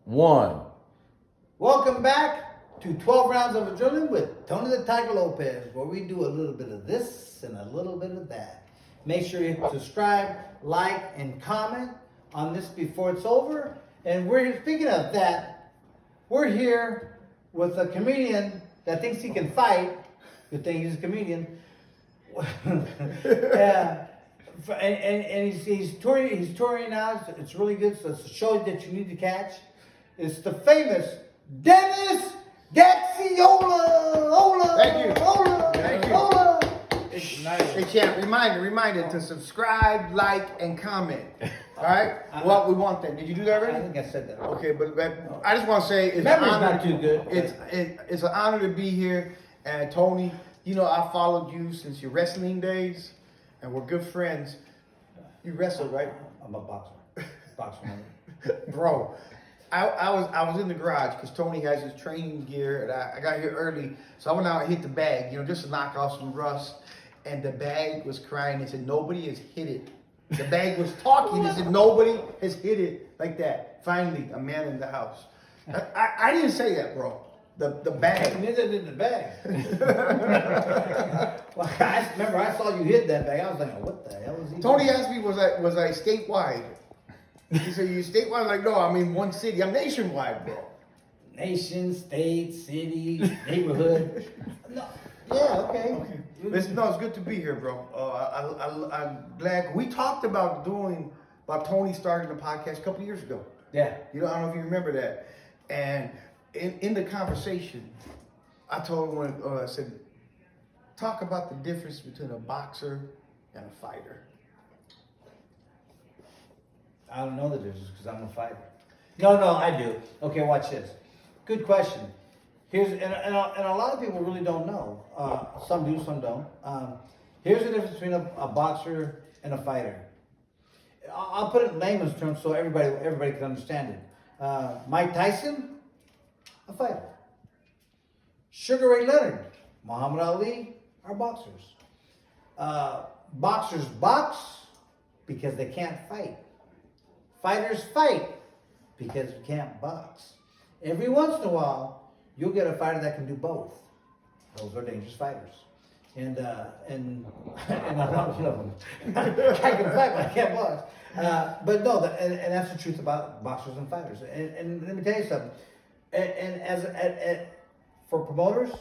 1. Welcome back to 12 Rounds of Adrenaline with Tony the Tiger Lopez, where we do a little bit of this and a little bit of that. Make sure you subscribe, like, and comment on this before it's over. And we're speaking of that, we're here with a comedian that thinks he can fight. Good thing he's a comedian. Yeah. And he's touring now. It's really good. So it's a show that you need to catch. It's the famous Dennis Gaxiola. Thank you. Thank you. Ola. Hey, champ, reminder to subscribe, like, and comment. All right? Well, we want that. Did you do that I already? think I said that. Okay, but I just want to say it's an Memory's honor. not too good. It's an honor to be here. And Tony, you know, I followed you since your wrestling days, and we're good friends. You wrestled, right? I'm a boxer. Bro, I was in the garage because Tony has his training gear, and I got here early, so I went out and hit the bag, you know, just to knock off some rust. And the bag was crying. It said nobody has hit it. The bag was talking. It said nobody has hit it like that. Finally, a man in the house. I didn't say that, bro. The bag. Neither did the bag. Well, I remember I saw you hit that bag. I was like, what the hell is he Tony doing? asked me, was I statewide? He said, you statewide? I'm like, no, I'm in one city. I'm nationwide, bro. Nation, state, city, neighborhood. No. Yeah, okay. Listen, no, it's good to be here, bro. I'm glad. We talked about Tony starting the podcast a couple years ago. Yeah. You know, I don't know if you remember that. And in the conversation, I told him, I said, talk about the difference between a boxer and a fighter. I don't know the difference because I'm a fighter. No, I do. Okay, watch this. Good question. Here's and a lot of people really don't know. Some do, some don't. Here's the difference between a boxer and a fighter. I'll put it in layman's terms so everybody can understand it. Mike Tyson, a fighter. Sugar Ray Leonard, Muhammad Ali are boxers. Boxers box because they can't fight. Fighters fight because you can't box. Every once in a while, you'll get a fighter that can do both. Those are dangerous fighters. And I'm not one of them. I can fight, but I can't box. But no, and that's the truth about boxers and fighters. And let me tell you something. For promoters,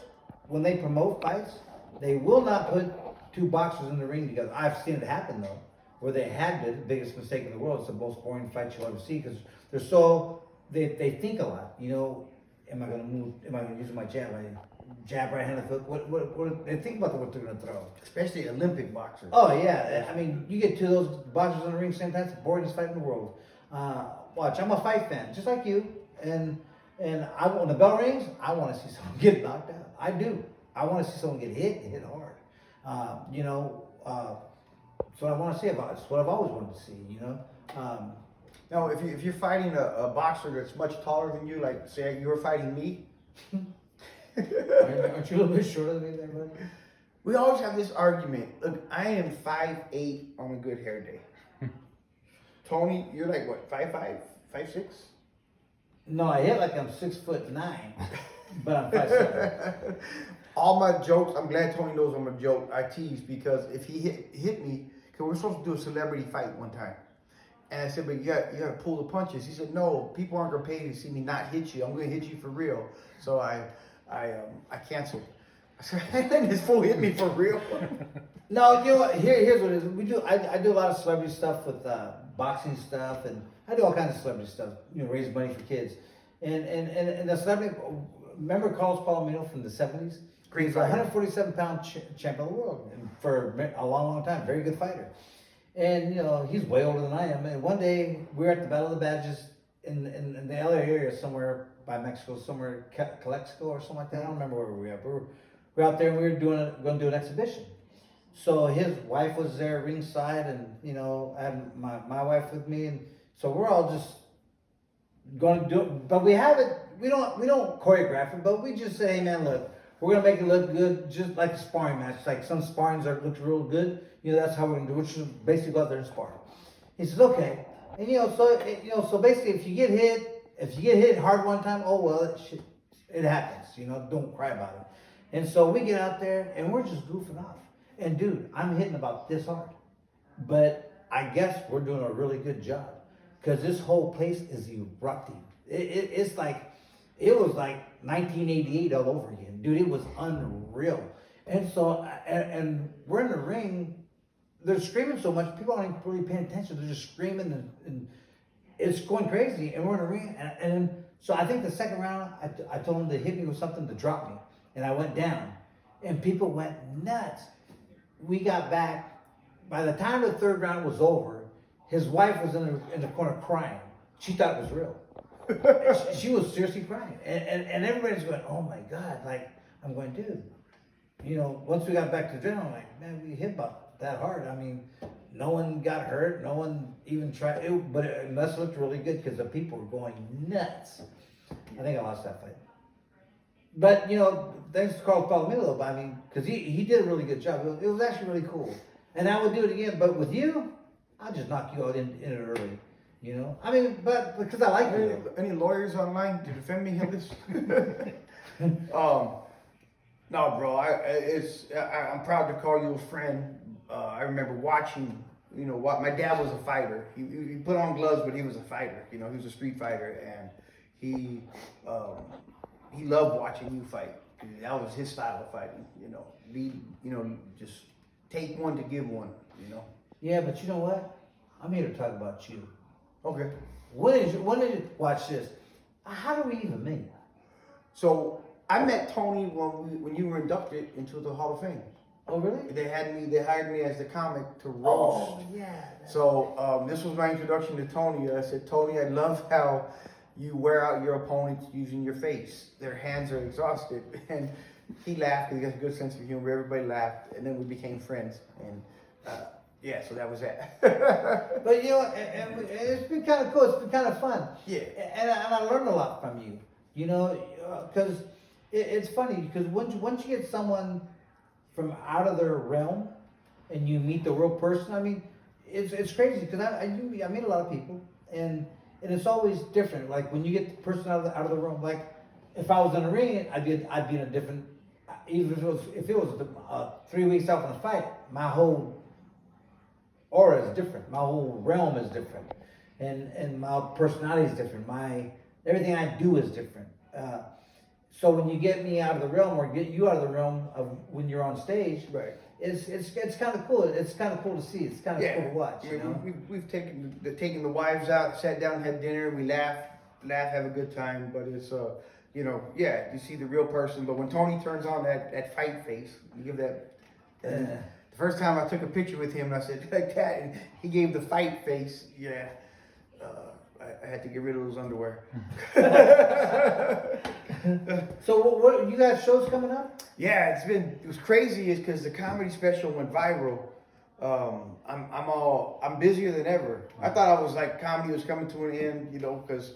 when they promote fights, they will not put two boxers in the ring together. I've seen it happen though, where they had the biggest mistake in the world. It's the most boring fight you'll ever see because they think a lot. You know, am I going to move? Am I going to use my jab? Jab, right hand, hook. What they think about what they're going to throw. Especially Olympic boxers. Oh yeah, I mean, you get two of those boxers in the ring same time. It's the boringest fight in the world. Watch, I'm a fight fan, just like you, and when the bell rings, I want to see someone get knocked out. I do. I want to see someone get hit and hit hard. That's what I want to see about it. It's what I've always wanted to see. You know. Now, if you're fighting a boxer that's much taller than you, like say you were fighting me. Aren't you a little bit shorter than me there, buddy? We always have this argument. Look, I am 5'8" on a good hair day. Tony, you're like what, 5'5", 5'6"? No, I hit like I'm 6'9", but I'm 5'7". All my jokes, I'm glad Tony knows I'm a joke. I tease because if he hit me, because we're supposed to do a celebrity fight one time. And I said, but you got to pull the punches. He said, no, people aren't going to pay to see me not hit you. I'm going to hit you for real. So I canceled. I said, this fool hit me for real. No, you know what? Here's what it is. I do a lot of celebrity stuff with boxing stuff, and I do all kinds of celebrity stuff. You know, raise money for kids. And the celebrity. Remember Carlos Palomino from the '70s? He's a 147-pound champion of the world and for a long time. Very good fighter. And you know, he's way older than I am. And one day we were at the Battle of the Badges in the LA area somewhere by Mexico, somewhere Calexico or something like that. I don't remember where we were at. But we're out there and we were going to do an exhibition. So his wife was there ringside, and you know, I had my wife with me, and so we're all just going to do it. But we have it. We don't choreograph it, but we just say, hey man, look, we're gonna make it look good, just like a sparring match. Like some sparrings look real good. You know, that's how we're gonna do it. Which is basically go out there and spar. He says, okay. And so basically, if you get hit if you get hit hard one time, oh well, it happens. You know, don't cry about it. And so we get out there and we're just goofing off. And dude, I'm hitting about this hard, but I guess we're doing a really good job because this whole place is erupting. It's like it was like 1988 all over again, dude. It was unreal. And so and we're in the ring. They're screaming so much, people aren't really paying attention. They're just screaming and it's going crazy. And we're in the ring. And so I think the second round, I told them to hit me with something to drop me. And I went down. And people went nuts. We got back. By the time the third round was over, his wife was in the corner crying. She thought it was real. she was seriously crying. And everybody's going, oh my God. Like, I'm going, dude. You know, once we got back to the gym, I'm like, man, we hit about that hard. I mean, no one got hurt. No one even tried. But it must have looked really good because the people were going nuts. I think I lost that fight. But, you know, thanks to Carl Palomino, I mean, because he did a really good job. It was actually really cool. And I would do it again. But with you, I'll just knock you out in it early. You know? I mean, but because I like you. Any lawyers online to defend me in this? No, bro. I'm proud to call you a friend. I remember watching. You know what? My dad was a fighter. He put on gloves, but he was a fighter. You know, he was a street fighter, and he loved watching you fight. That was his style of fighting. You know, just take one to give one. You know. Yeah, but you know what? I'm here to talk about you. Okay. When did you watch this? How do we even meet? So I met Tony when you were inducted into the Hall of Fame. Oh, really? They hired me as the comic to roast. Oh, yeah. So this was my introduction to Tony. I said, Tony, I love how you wear out your opponents using your face. Their hands are exhausted. And he laughed because he has a good sense of humor. Everybody laughed. And then we became friends. And yeah, so that was that. But you know, it's been kind of cool. It's been kind of fun. Yeah. And I learned a lot from you. You know, because it's funny because once you get someone from out of their realm and you meet the real person, I mean, it's crazy because I meet a lot of people and it's always different. Like when you get the person out of the room, like if I was in a ring, I'd be in a different. Even if it was 3 weeks out from the fight, my whole aura is different. My whole realm is different, and my personality is different. Everything I do is different. So when you get me out of the realm or get you out of the realm of when you're on stage, right? It's kind of cool. It's kind of cool to see. It's kind of cool to watch. You know? We've taken the wives out, sat down, had dinner, we laugh, have a good time. But it's you know, yeah, you see the real person. But when Tony turns on that fight face, you give that. The first time I took a picture with him, I said like that, and he gave the fight face. Yeah. I had to get rid of those underwear. So what you got shows coming up? Yeah, it was crazy is because the comedy special went viral. I'm busier than ever. I thought I was like comedy was coming to an end, you know, because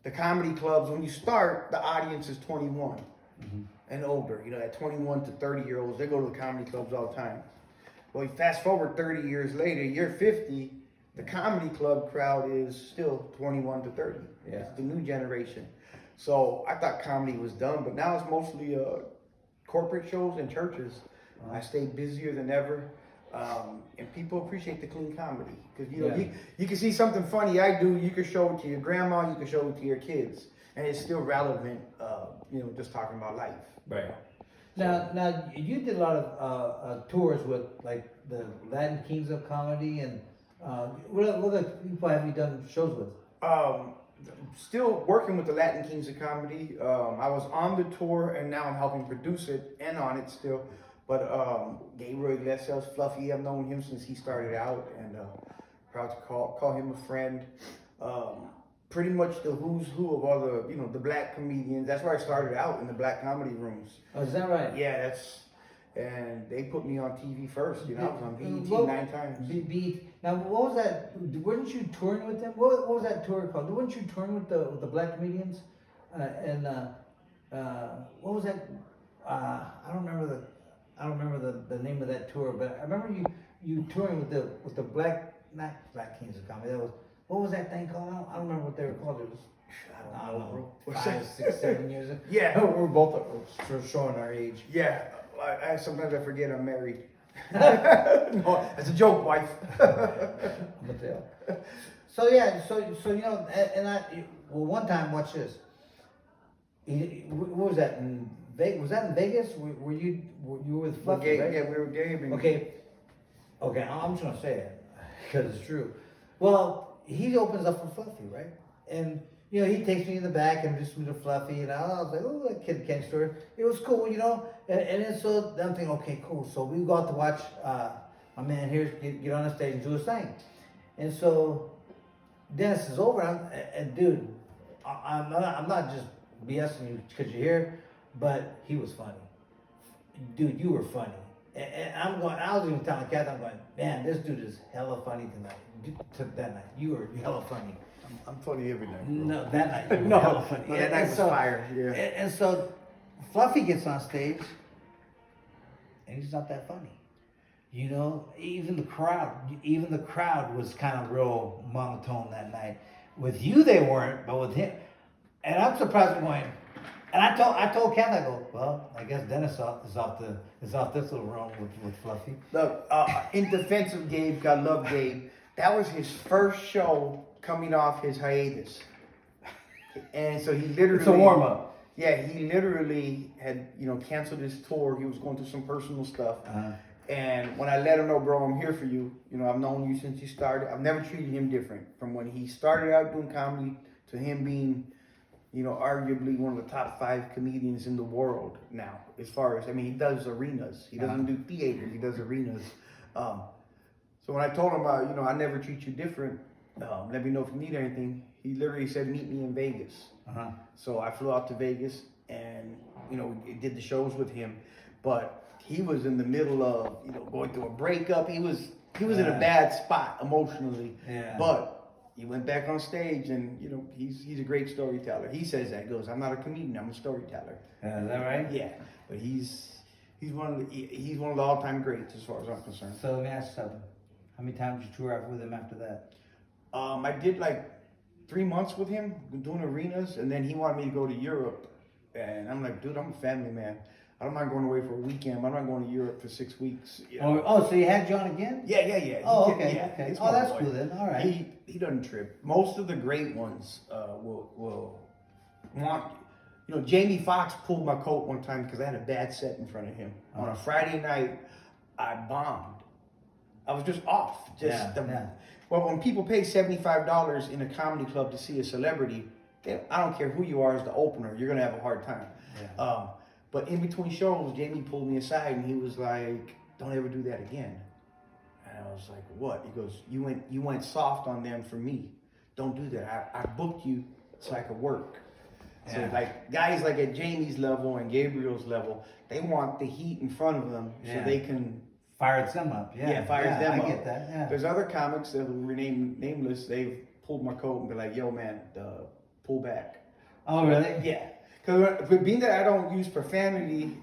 the comedy clubs, when you start, the audience is 21 and older. You know, at 21 to 30-year-olds, they go to the comedy clubs all the time. Well, you fast forward 30 years later, you're 50. The comedy club crowd is still 21 to 30. Yeah. It's the new generation. So I thought comedy was done, but now it's mostly corporate shows and churches. I stay busier than ever, and people appreciate the clean comedy because you know you can see something funny I do, you can show it to your grandma, you can show it to your kids, and it's still relevant. You know, just talking about life. Right. Now you did a lot of tours with like the Latin Kings of Comedy and what other people have you done shows with? Still working with the Latin Kings of Comedy. I was on the tour and now I'm helping produce it and on it still. But Gabriel Iglesias, Fluffy, I've known him since he started out and proud to call him a friend. Pretty much the who's who of all the, you know, the black comedians. That's where I started out, in the black comedy rooms. Oh, is that right? Yeah, and they put me on TV first. You know, I was on BET 9 times. Now, what was that? Weren't you touring with them? What was that tour called? Weren't you touring with the black comedians? What was that? I don't remember the name of that tour, but I remember you touring with the black, not Black Kings of Comedy. What was that thing called? I don't remember what they were called. It was I don't know, bro. 5, 6, 7 years ago. Yeah. We're both showing our age. Yeah, sometimes I forget I'm married. No, it's a joke, wife. I'm gonna tell. So yeah, so you know, well, one time, watch this. What was that in Vegas? Was that in Vegas? Were you with Fluffy, right? Yeah, we were gaming. Okay, I'm just gonna say it because it's true. Well, he opens up for Fluffy, right? And you know, he takes me in the back and introduces me to Fluffy, and I was like, oh, that Kid Ken story. It was cool, you know. And then so I'm thinking, okay, cool. So we go out to watch my man here get on the stage and do his thing. And so Dennis is over, and dude, I'm not just BSing you because you're here, but he was funny. Dude, you were funny. And I was even telling Kathy, I'm going, man, this dude is hella funny that night. You were hella funny. I'm funny every night, bro. No, that night you were No, hella funny. that night was fire, yeah. And so Fluffy gets on stage, and he's not that funny. You know, even the crowd was kind of real monotone that night. With you, they weren't, but with him, and I'm surprised going. And I told Kat, I go, well, I guess Dennis is off this little room with Fluffy. Look, in defense of Gabe, God love Gabe. That was his first show coming off his hiatus, and so he literally. It's a warm up. Yeah, he literally had canceled his tour. He was going through some personal stuff. And when I let him know, bro, I'm here for you. You know, I've known you since you started. I've never treated him different. From when he started out doing comedy to him being, arguably one of the top 5 comedians in the world now. As far as, he does arenas. He doesn't do theater. He does arenas. So when I told him, I never treat you different. Let me know if you need anything. He literally said, meet me in Vegas. So I flew out to Vegas and, did the shows with him. But he was in the middle of, going through a breakup. He was in a bad spot emotionally. Yeah. But he went back on stage and, he's a great storyteller. He says that, goes, I'm not a comedian, I'm a storyteller. Is that right? Yeah. But he's one of the all-time greats as far as I'm concerned. So let me ask you something. How many times did you tour out with him after that? I did like 3 months with him doing arenas, and then he wanted me to go to Europe. And I'm like, dude, I'm a family man. I don't mind going away for a weekend. I'm not going to Europe for 6 weeks. Oh, so you had John again? Yeah. Oh, okay. Oh, that's cool then. All right. He doesn't trip. Most of the great ones will want. Jamie Foxx pulled my coat one time because I had a bad set in front of him. On a Friday night, I bombed. I was just off. Well, when people pay $75 in a comedy club to see a celebrity, I don't care who you are as the opener, you're going to have a hard time. Yeah. But in between shows, Jamie pulled me aside and he was like, don't ever do that again. And I was like, what? He goes, you went soft on them for me. Don't do that. I booked you so I could work. So like guys like at Jamie's level and Gabriel's level, they want the heat in front of them so they can... Fires them up. Fires them up. I get that. Yeah. There's other comics that will remain nameless. They've pulled my coat and be like, yo, man, pull back. Oh, really? Yeah. Because being that I don't use profanity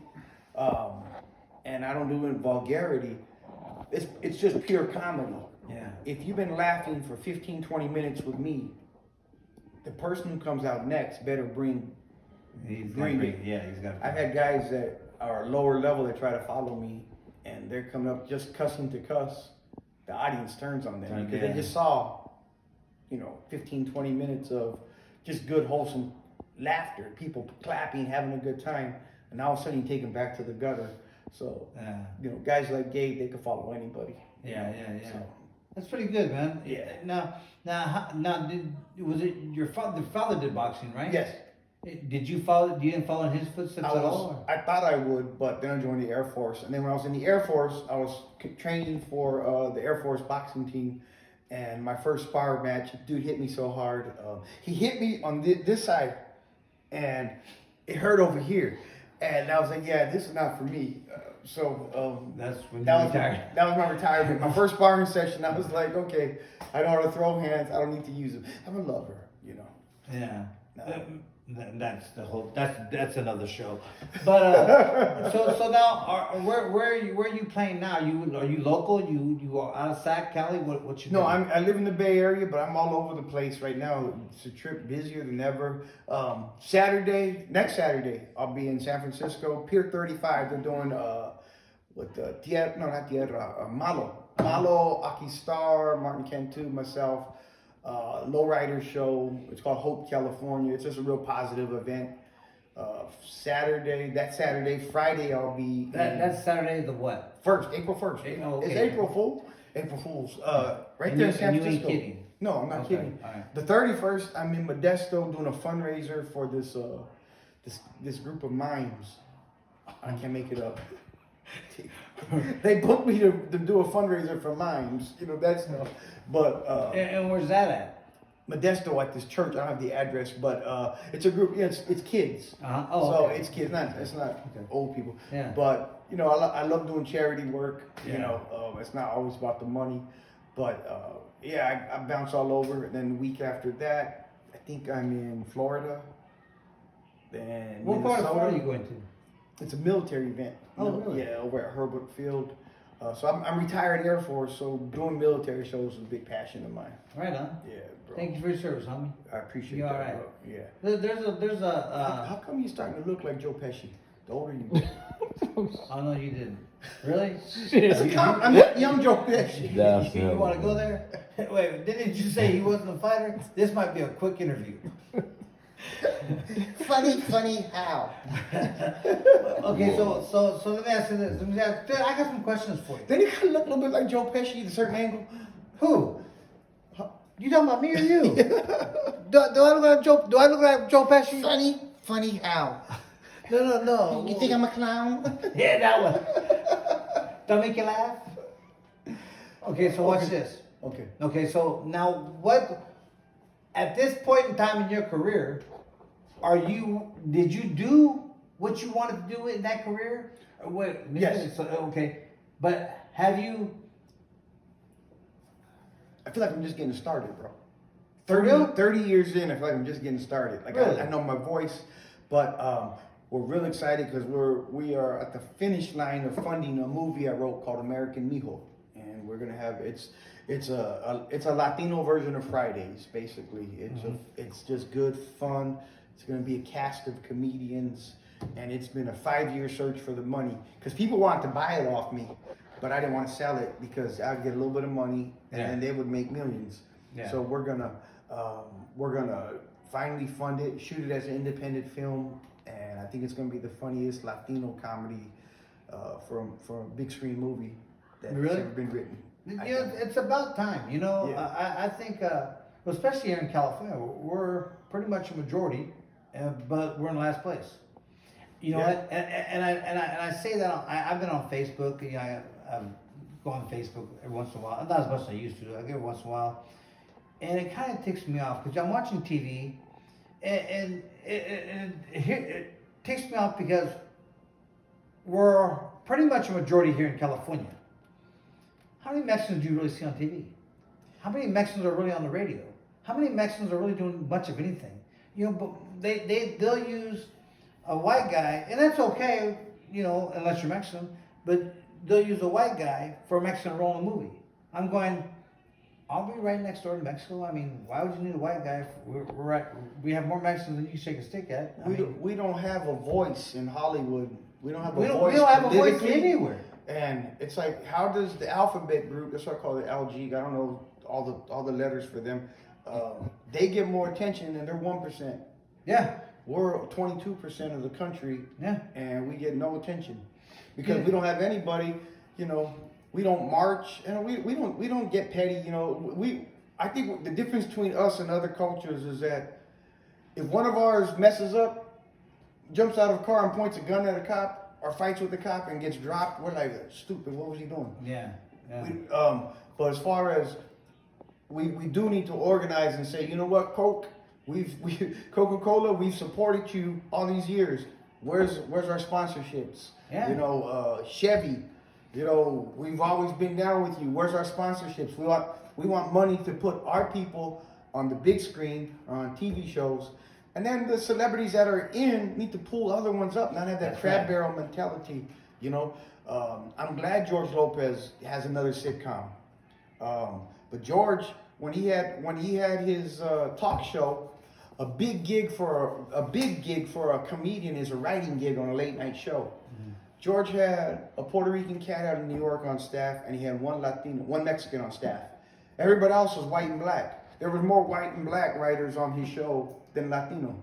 and I don't do it in vulgarity, it's just pure comedy. Yeah. If you've been laughing for 15, 20 minutes with me, the person who comes out next better bring it. Yeah, he's got. I've had guys that are lower level that try to follow me, and they're coming up just cussing to cuss. The audience turns on them because they just saw, 15, 20 minutes of just good, wholesome laughter, people clapping, having a good time, and all of a sudden you take them back to the gutter. So, guys like Gabe, they can follow anybody. Yeah. So, that's pretty good, man. Yeah. Now, was it your father? The father did boxing, right? Yes. Did you follow? You didn't follow in his footsteps at all? I thought I would, but then I joined the Air Force, and then when I was in the Air Force, I was training for the Air Force boxing team. And my first spar match, dude hit me so hard. He hit me on this side, and it hurt over here. And I was like, yeah, this is not for me. That's when you retired. That was my retirement. My first sparring session, I was like, okay, I know how to throw hands. I don't need to use them. I'm a lover, Yeah. That's the whole. That's another show. But so now, where are you playing now? Are you local? You are out of Sac, Cali? What you No, doing? I live in the Bay Area, but I'm all over the place right now. It's a trip busier than ever. Next Saturday, I'll be in San Francisco, Pier 35. They're doing Malo, Aki Star, Martin Cantu, myself, lowrider show. It's called Hope California. It's just a real positive event. Friday I'll be. That's Saturday the what? April 1st. Oh, okay. It's April Fool. April Fools. Right And there you- in San and you ain't Francisco. kidding. No, I'm not Okay, kidding. all right. The 31st, I'm in Modesto doing a fundraiser for this group of mimes. I can't make it up. They booked me to do a fundraiser for mimes. That's no. But And where's that at? Modesto at this church. I don't have the address, but it's a group. It's kids. Uh-huh. Oh, So okay. it's kids. It's not Okay. old people. Yeah. But I love doing charity work. Yeah. It's not always about the money, but I bounce all over. And then the week after that, I think I'm in Florida. Then What part of Minnesota. Florida are you going to? It's a military event. Oh, really? Yeah, over at Herbert Field. So I'm retired Air Force, so doing military shows is a big passion of mine. Right on. Yeah, bro. Thank you for your service, homie. I appreciate You that. all right? Bro. Yeah. There's a. How come you starting to look like Joe Pesci? The older you get. Oh no, you didn't. Really? I'm not young Joe Pesci. You want to go there? Wait, didn't you say he wasn't a fighter? This might be a quick interview. Funny how? Okay, so let me ask you this. I got some questions for you. Then you kind of look a little bit like Joe Pesci at a certain angle. Who? You talking about me or you? do I look like Joe? Do I look like Joe Pesci? Funny how? No. You think I'm a clown? Yeah, that one. Don't make you laugh. Okay, so watch this. Okay. Okay, so now what? At this point in time in your career, did you do what you wanted to do in that career? Or wait, Yes. So, okay, but have you? I feel like I'm just getting started, bro. For real? 30 years in, I feel like I'm just getting started. Like Really? I know my voice, but we're real excited because we are at the finish line of funding a movie I wrote called American Mijo, and we're gonna have it's a Latino version of Fridays, basically. It's just good fun. It's gonna be a cast of comedians, and it's been a 5-year search for the money because people wanted to buy it off me, but I didn't want to sell it because I'd get a little bit of money and Yeah. then they would make millions. Yeah. So we're gonna finally fund it, shoot it as an independent film, and I think it's gonna be the funniest Latino comedy for a big screen movie that's Really? ever been written. It's about time. Yeah. I think, especially here in California, we're pretty much a majority, but we're in last place. You know Yeah. what? And I say that I've been on Facebook. I go on Facebook every once in a while. Not as much as I used to. I get every once in a while, and it kind of ticks me off because I'm watching TV, and it ticks me off because we're pretty much a majority here in California. How many Mexicans do you really see on TV? How many Mexicans are really on the radio? How many Mexicans are really doing much of anything? But they'll use a white guy, and that's okay, unless you're Mexican, but they'll use a white guy for a Mexican role in a movie. I'm going, I'll be right next door to Mexico. I mean, why would you need a white guy? We're right. We have more Mexicans than you shake a stick at. We don't have a voice in Hollywood. We don't have a We voice. don't have a voice politically. anywhere. And it's like, how does the alphabet group, that's what I call it, LG, I don't know all the letters for them, they get more attention and they're 1%. Yeah. We're 22% of the country, Yeah. and we get no attention because Yeah. we don't have anybody. We don't march, and we don't get petty. I think the difference between us and other cultures is that if one of ours messes up, jumps out of a car and points a gun at a cop, or fights with the cop and gets dropped, we're like, stupid. What was he doing? Yeah. But as far as we do need to organize and say, you know what, Coke, Coca-Cola, we've supported you all these years. Where's our sponsorships? Yeah. Chevy, we've always been down with you. Where's our sponsorships? We want money to put our people on the big screen or on TV shows, And then the celebrities that are in need to pull other ones up, not have that That's crab right. barrel mentality. You know, I'm glad George Lopez has another sitcom. But George, when he had his talk show, a big gig for a comedian is a writing gig on a late night show. George had a Puerto Rican cat out of New York on staff, and he had one Mexican on staff. Everybody else was white and black. There was more white and black writers on his show than Latino.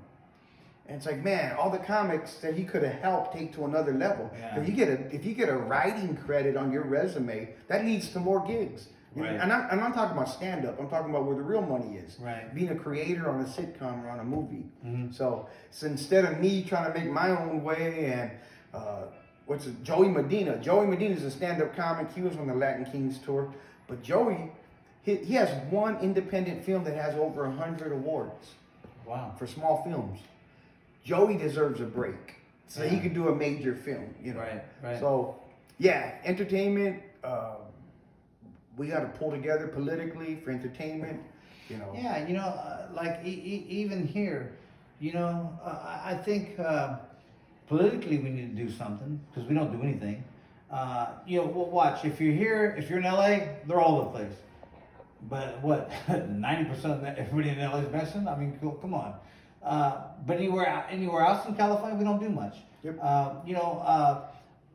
And it's like, man, all the comics that he could have helped take to another level. Yeah. If you get a writing credit on your resume, that leads to more gigs. Right. And I'm not talking about stand-up. I'm talking about where the real money is. Right. Being a creator on a sitcom or on a movie. Mm-hmm. So instead of me trying to make my own way and Joey Medina. Joey Medina is a stand-up comic. He was on the Latin Kings tour. But Joey, he has one independent film that has over 100 awards. Wow. For small films. Joey deserves a break. So he could do a major film, you know. Right. So, yeah, entertainment, we got to pull together politically for entertainment, you know. Yeah, you know, like even here, you know, I think politically we need to do something because we don't do anything. You know, well, watch, if you're here, if you're in LA, they're all over the place. But what, 90% of everybody in LA is messing? I mean, come on. But anywhere else in California, we don't do much. Yep. You know,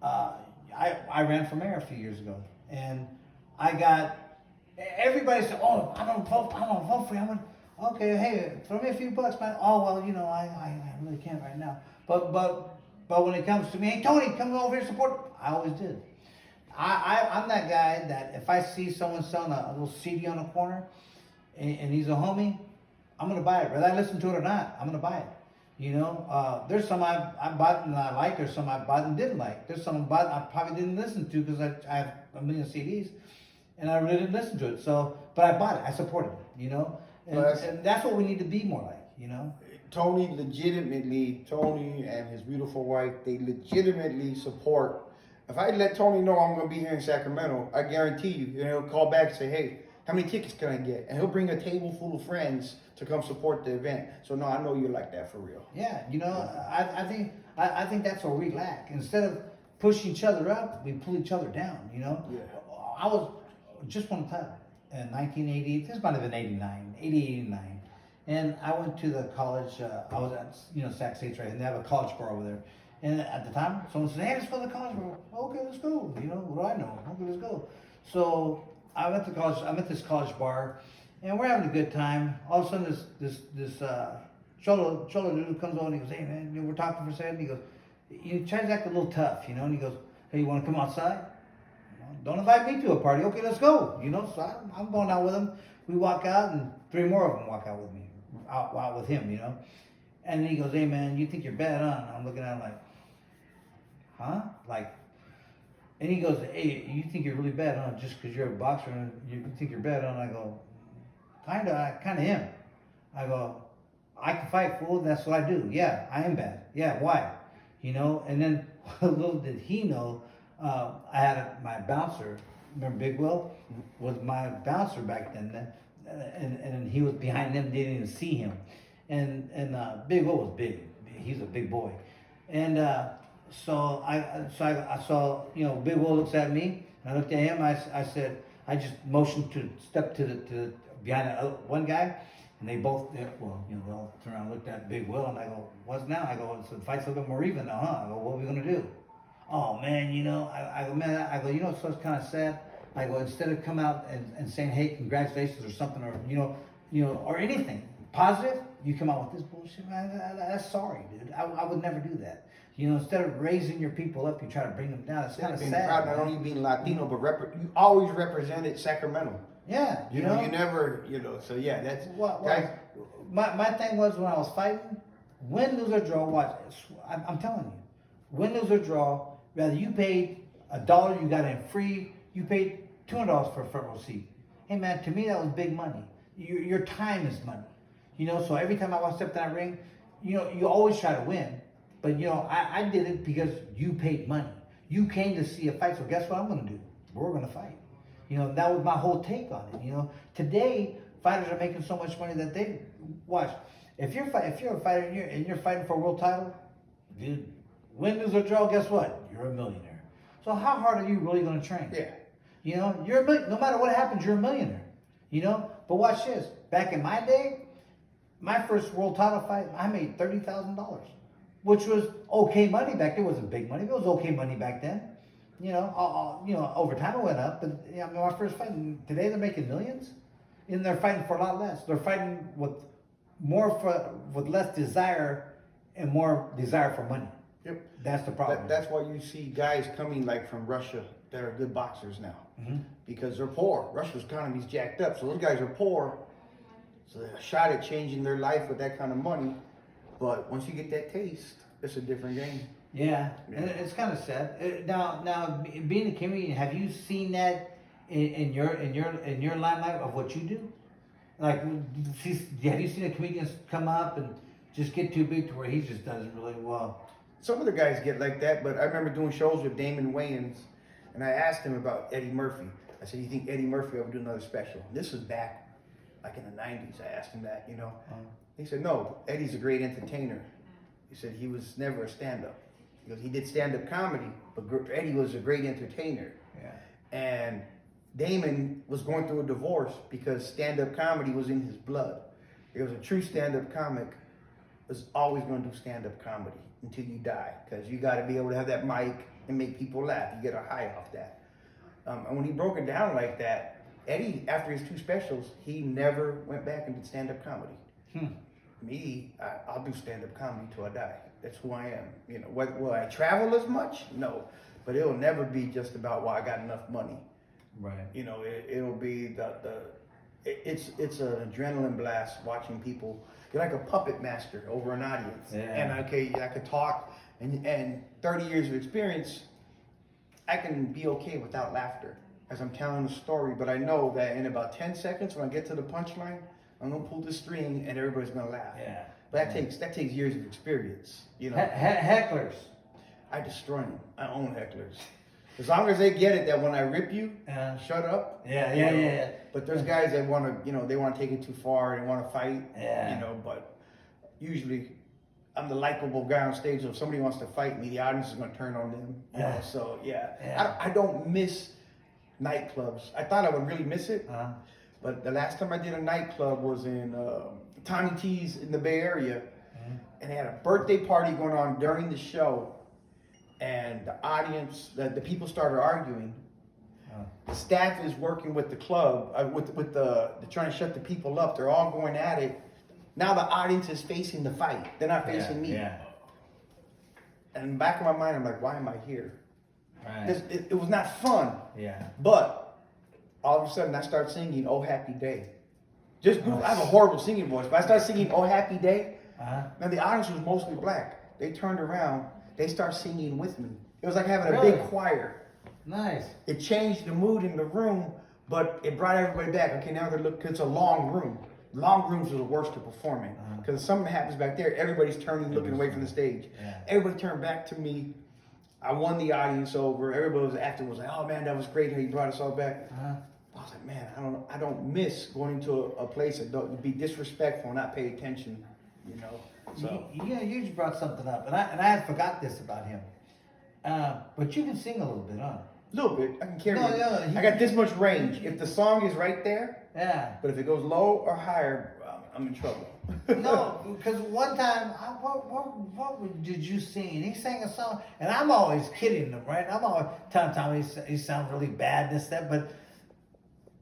I ran for mayor a few years ago, and I got everybody said, "Oh, I don't vote for you." I went, "Okay, hey, throw me a few bucks, man." Oh well, you know, I really can't right now. But when it comes to me, hey Tony, come over here and support. I always did. I'm that guy that if I see someone selling a little CD on the corner, and he's a homie, I'm gonna buy it. Whether I listen to it or not, I'm gonna buy it. You know, there's some I bought and I liked, there's some I bought and didn't like. There's some I bought I probably didn't listen to because I have a million CDs, and I really didn't listen to it. So, but I bought it, I supported it. You know, and that's what we need to be more like. You know. Tony and his beautiful wife, they legitimately support. If I let Tony know I'm going to be here in Sacramento, I guarantee you, he'll call back and say, hey, how many tickets can I get? And he'll bring a table full of friends to come support the event. So no, I know you're like that for real. Yeah, you know, I think that's where we lack. Instead of pushing each other up, we pull each other down. You know. Yeah. I was just one time in 1980. This might have been 89. And I went to the college. I was at Sac State's right, and they have a college bar over there. And at the time, someone said, "Hey, let's go to the college bar." Okay, let's go. You know, what do I know? Okay, let's go. So I went to college. I'm at this college bar, and we're having a good time. All of a sudden, this cholo dude comes on and he goes, "Hey man, we're talking for a second." He goes, he tries to act a little tough, you know, and he goes, "Hey, you want to come outside? Don't invite me to a party. Okay, let's go." You know, so I'm going out with him. We walk out, and 3 more of them walk out with me, out with him, you know. And then he goes, "Hey man, you think you're bad, huh?" I'm looking at him like, "Huh?" Like, and he goes, "Hey, you think you're really bad, huh? Just because you're a boxer and you think you're bad, huh?" And I go, "Kinda, I kinda am." I go, "I can fight, fool. That's what I do. Yeah, I am bad. Yeah, why?" You know. And then little did he know, I had my bouncer. Remember Big Will was my bouncer back then, and he was behind them. Didn't even see him. And Big Will was big. He's a big boy, and so I saw, you know, Big Will looks at me, and I looked at him. I said, I just motioned to step to behind the one guy, and they both, well, you know, they all turned around and looked at Big Will, and I go, "What's now?" I go, "So the fight's a little bit more even now, huh?" I go, "What are we gonna do?" "Oh man, you know," I go, "Man," I go, "You know, so it's kind of sad." I go, "Instead of coming out and saying, hey, congratulations," or something, or you know, or anything positive, you come out with this bullshit, man. That's sorry, dude. I would never do that. You know, instead of raising your people up, you try to bring them down. It's kind of sad. Proud, not only being Latino, but you always represented Sacramento. Yeah, you know, you never, you know. So yeah, that's my thing was when I was fighting, win, lose or draw. Watch, I'm telling you, win, lose or draw. Rather you paid $1, you got in free. You paid $200 for a front row seat. Hey man, to me that was big money. Your time is money. You know, so every time I step in that ring, you know, you always try to win. But you know, I did it because you paid money. You came to see a fight, so guess what I'm gonna do? We're gonna fight. You know, that was my whole take on it. You know, today fighters are making so much money that they watch. If you're a fighter and you're fighting for a world title, dude, win, lose or draw, guess what? You're a millionaire. So how hard are you really going to train? Yeah. You know, no matter what happens, you're a millionaire. You know, but watch this. Back in my day, my first world title fight, I made $30,000, which was okay money back then. It wasn't big money, but it was okay money back then. You know, over time it went up, but I mean, my first fight. Today they're making millions, and they're fighting for a lot less. They're fighting with less desire and more desire for money. Yep. That's the problem. That's why you see guys coming like from Russia that are good boxers now, because they're poor. Russia's economy's jacked up, so those guys are poor. So they're a shot at changing their life with that kind of money, but once you get that taste, it's a different game. Yeah, and it's kind of sad. Now, being a comedian, have you seen that in your limelight of what you do? Like, have you seen a comedian come up and just get too big to where he just doesn't really well? Some of the guys get like that, but I remember doing shows with Damon Wayans, and I asked him about Eddie Murphy. I said, "You think Eddie Murphy will do another special?" This was back, like in the '90s. I asked him that, you know. He said, "No, Eddie's a great entertainer." He said he was never a stand-up. He goes, he did stand-up comedy, but Eddie was a great entertainer. Yeah. And Damon was going through a divorce because stand-up comedy was in his blood. He was a true stand-up comic, was always going to do stand-up comedy until you die, because you got to be able to have that mic and make people laugh. You get a high off that. And when he broke it down like that, Eddie, after his 2 specials, he never went back and did stand-up comedy. Me, I'll do stand-up comedy till I die. That's who I am. You know, will I travel as much? No, but it'll never be just about, well, I got enough money. Right. You know, it'll be it's an adrenaline blast watching people. You're like a puppet master over an audience. Yeah. And I could talk, and 30 years of experience, I can be okay without laughter as I'm telling a story. But I know that in about 10 seconds, when I get to the punchline, I'm gonna pull the string and everybody's gonna laugh. Yeah. But that takes years of experience. You know. Hecklers. I destroy them. I own hecklers. As long as they get it that when I rip you, shut up. Yeah. But there's guys that want to, you know, they want to take it too far and want to fight. Yeah. You know, but usually I'm the likable guy on stage. So if somebody wants to fight me, the audience is going to turn on them. You know, so I don't miss nightclubs. I thought I would really miss it. But the last time I did a nightclub was in Tommy T's in the Bay Area. And they had a birthday party going on during the show. And the audience, the people started arguing. The staff is working with the club, they're trying to shut the people up. They're all going at it. Now the audience is facing the fight. They're not facing me. Yeah. And in the back of my mind, I'm like, why am I here? Right. It was not fun. Yeah. But all of a sudden, I start singing "Oh Happy Day." I have a horrible singing voice, but I start singing "Oh Happy Day." Now the audience was mostly black. They turned around. They start singing with me. It was like having a big choir. Nice. It changed the mood in the room, but it brought everybody back. Okay, now they're looking, 'cause it's a long room. Long rooms are the worst to perform in. Because something happens back there, everybody's turning, looking away from the stage. Yeah. Everybody turned back to me. I won the audience over. Everybody was afterwards like, "Oh man, that was great how you brought us all back." I was like, man, I don't miss going into a place that don't be disrespectful and not pay attention, you know. So You just brought something up, and I forgot this about him. But you can sing a little bit, huh? a little bit, I can carry it. No, I got this much range. If the song is right there, Yeah. but if it goes low or higher, I'm in trouble. No, because one time, what did you sing? He sang a song, and I'm always kidding him, right? I'm always telling Tommy he sounds really bad, this, that, but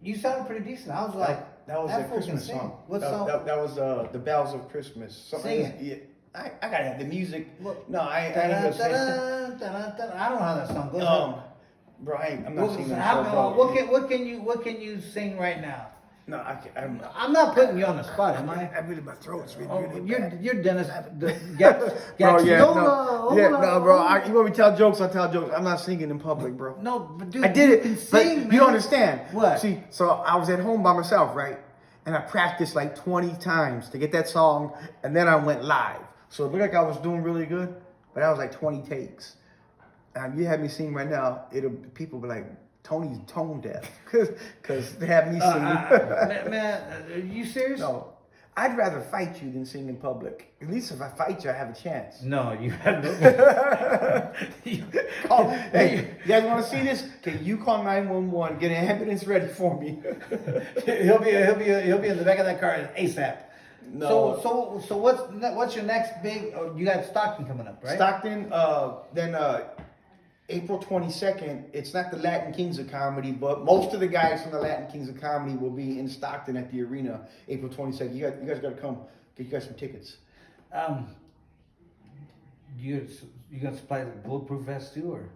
you sounded pretty decent. I was like, that was a fool can Christmas sing. song. What that, song? That was the bells of Christmas. Sing it. Yeah, I gotta have the music. Look. No, I ain't gonna sing. I don't know how that song goes. Bro, I'm not singing that song. What can you sing right now? No, I can't. I'm not putting you on the spot, am I? I really, my throat's really, Oh, really you're bad. you're Dennis. Bro, yeah, Gaxiola, bro. You want me to tell jokes? I'll tell jokes. I'm not singing in public, bro. No, but dude, I did you it, can but sing, you man. don't understand. What? See, so I was at home by myself, right? And I practiced like 20 times to get that song, and then I went live. So it looked like I was doing really good, but that was like 20 takes. You had me sing right now, people be like, Tony's tone deaf, because they have me singing. Man, are you serious? No, I'd rather fight you than sing in public. At least if I fight you, I have a chance. No, you have no. Hey, you guys want to see this? Can you call 911? Get an ambulance ready for me. he'll be in the back of that car ASAP. No. So what's your next big? Oh, you got Stockton coming up, right? Stockton. Then April 22nd. It's not the Latin Kings of Comedy, but most of the guys from the Latin Kings of Comedy will be in Stockton at the arena April 22nd. You guys got to come. Get you guys some tickets. You gonna supply the bulletproof vest too, or?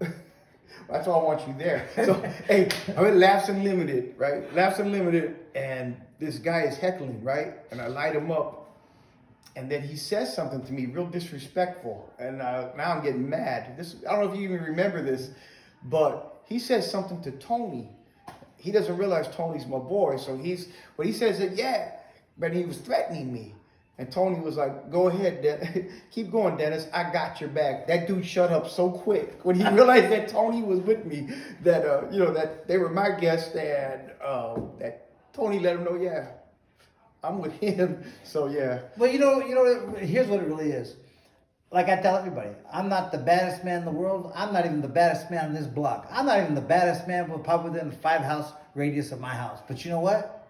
That's why I want you there. So, hey, I'm at Laughs Unlimited, right? Laughs Unlimited, and this guy is heckling, right? And I light him up, and then he says something to me real disrespectful, and now I'm getting mad. I don't know if you even remember this, but he says something to Tony. He doesn't realize Tony's my boy, so he says that, yeah, but he was threatening me. And Tony was like, go ahead, keep going, Dennis. I got your back. That dude shut up so quick when he realized that Tony was with me, that, that they were my guests, and that Tony let him know, yeah, I'm with him. So, yeah. Well, here's what it really is. Like I tell everybody, I'm not the baddest man in the world. I'm not even the baddest man on this block. I'm not even the baddest man probably within a 5-house radius of my house. But you know what?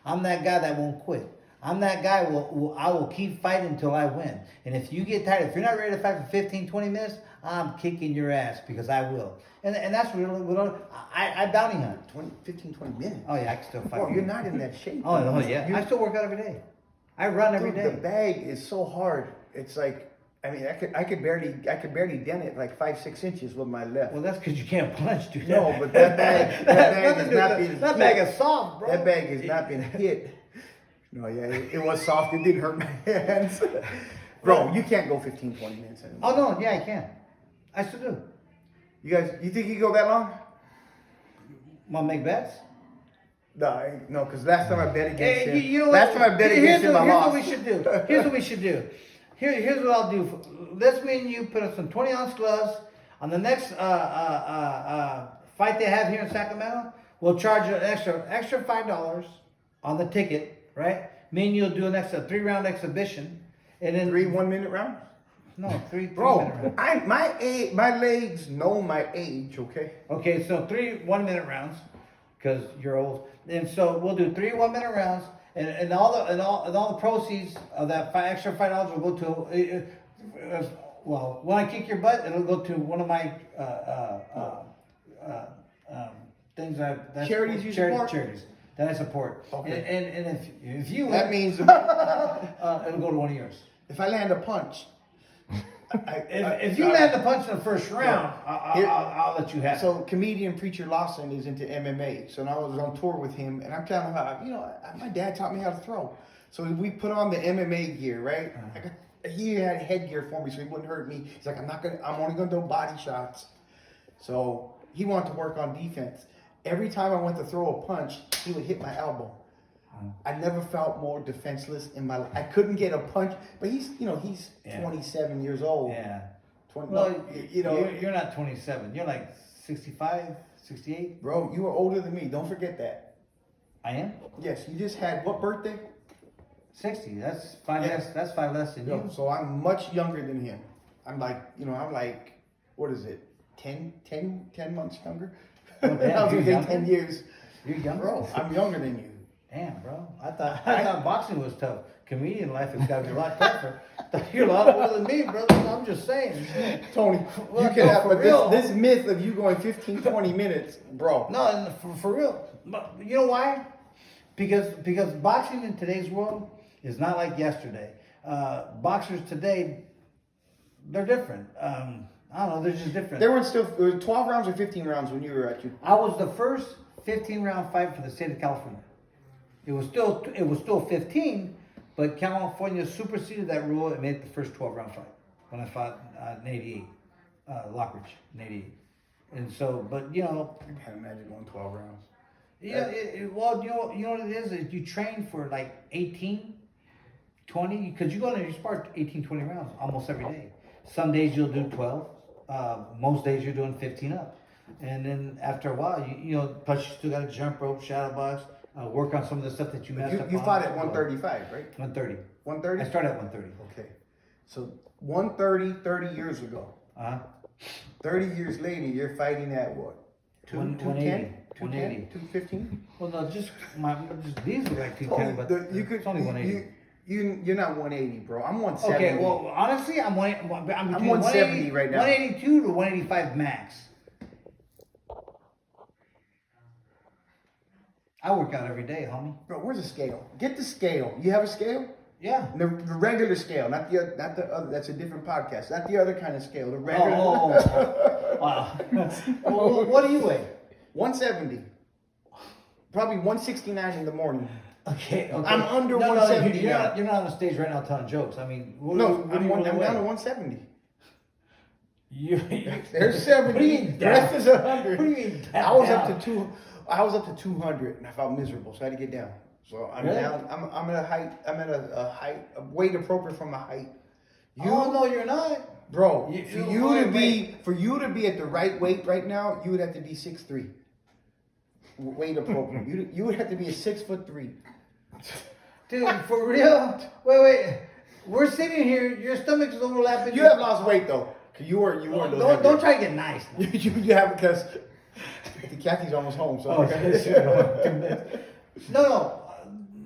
I'm that guy that won't quit. I'm that guy I will keep fighting until I win. And if you get tired, if you're not ready to fight for 15, 20 minutes, I'm kicking your ass because I will. And that's really what I bounty hunt. 15, 20 minutes? Oh, yeah, I can still fight. Oh, you're not in that shape. Oh, no, yeah. I still work out every day. I run every day. The bag is so hard. It's like, I mean, I could barely dent it like 5-6 inches with my left. Well, that's because you can't punch, dude. No, but that bag is not being hit. That bag is soft, bro. That bag has not been hit. No, yeah, it was soft. It didn't hurt my hands. Bro, you can't go 15, 20 minutes anymore. Oh, no, yeah, I can. I still do. You think you go that long? Want to make bets? No, because last time I bet against him. You know what? Last time I bet against him, I lost. Here's what we should do. Here's what we should do. Here's what I'll do. Let's me and you put up some 20-ounce gloves. On the next fight they have here in Sacramento, we'll charge an extra $5 on the ticket. Right? Me and you'll do an extra 3-round exhibition, and then 3 1-minute rounds. No, three. Bro, 3-minute rounds. my legs know my age. Okay. Okay, so 3 1-minute rounds, because you're old, and so we'll do 3 1-minute rounds, and all the proceeds of that extra $5 will go to. Well, when I kick your butt, it'll go to one of my things. Charities you support? Charities that I support. Okay. And if you that means it'll go to one of yours. If I land a punch, if you land the punch in the first round, I'll let you have it. So comedian Preacher Lawson is into MMA. So now I was on tour with him, and I'm telling him how, my dad taught me how to throw. So we put on the MMA gear, right? He had headgear for me, so he wouldn't hurt me. He's like, I'm only gonna do body shots. So he wanted to work on defense. Every time I went to throw a punch, he would hit my elbow. I never felt more defenseless in my life. I couldn't get a punch, but he's 27 years old. Yeah. 20, well, you're not 27. You're like 65, 68. Bro, you are older than me. Don't forget that. I am? Yes, you just had what birthday? 60. That's 5 less. That's 5 less than you. So I'm much younger than him. I'm like, what is it? 10 months younger? Oh, damn, I was gonna say 10 years. You're younger? Bro, I'm younger than you. Damn, bro. I thought boxing was tough. Comedian life has got to be a lot tougher. You're a lot older than me, brother. I'm just saying. Tony, well, you can have, but real. this myth of you going 15, 20 minutes, bro. No, for real. But you know why? Because boxing in today's world is not like yesterday. Boxers today, they're different. I don't know, they're just different. They weren't still 12 rounds or 15 rounds when you were at your. I was the first 15-round fight for the state of California. It was still 15, but California superseded that rule and made it the first 12-round fight when I fought in '88, Lockridge in '88. And so, but I can't imagine going 12 rounds. Yeah, well, you know what it is you train for like 18, 20, because you go in there, you spar 18, 20 rounds almost every day. Some days you'll do 12. Most days you're doing 15 up. And then after a while, plus you still got to jump rope, shadow box, work on some of the stuff that you messed up You on. fought at 135, right? 130. 130? I started at 130. Okay. So 130, 30 years ago. Uh-huh. 30 years later, you're fighting at what? 180. 210? 215? Well, no, just these are like 210, but it's only 180. You're not 180, bro. I'm 170. Okay, well, honestly, I'm between 170 right now. 182 to 185 max. I work out every day, homie. Bro, where's the scale? Get the scale. You have a scale? Yeah. The regular scale, not the other. That's a different podcast. Not the other kind of scale. The regular. Wow. Well, what do you weigh? 170. Probably 169 in the morning. Okay. I'm under 170 now. You're not on the stage right now telling jokes. I mean, I'm down to 170. There's 70. The rest is 100. What do you mean? I was up to 200 and I felt miserable, so I had to get down. So I'm Really? down. I'm at a height. I'm at a weight appropriate for my height. No, you're not, bro. For you to be at the right weight right now, you would have to be 6'3". Weight appropriate. you would have to be a 6'3". Dude, for real? Wait. We're sitting here. Your stomach is overlapping. You have lost weight though. You were. Don't try to get nice. you have because Kathy's almost home. So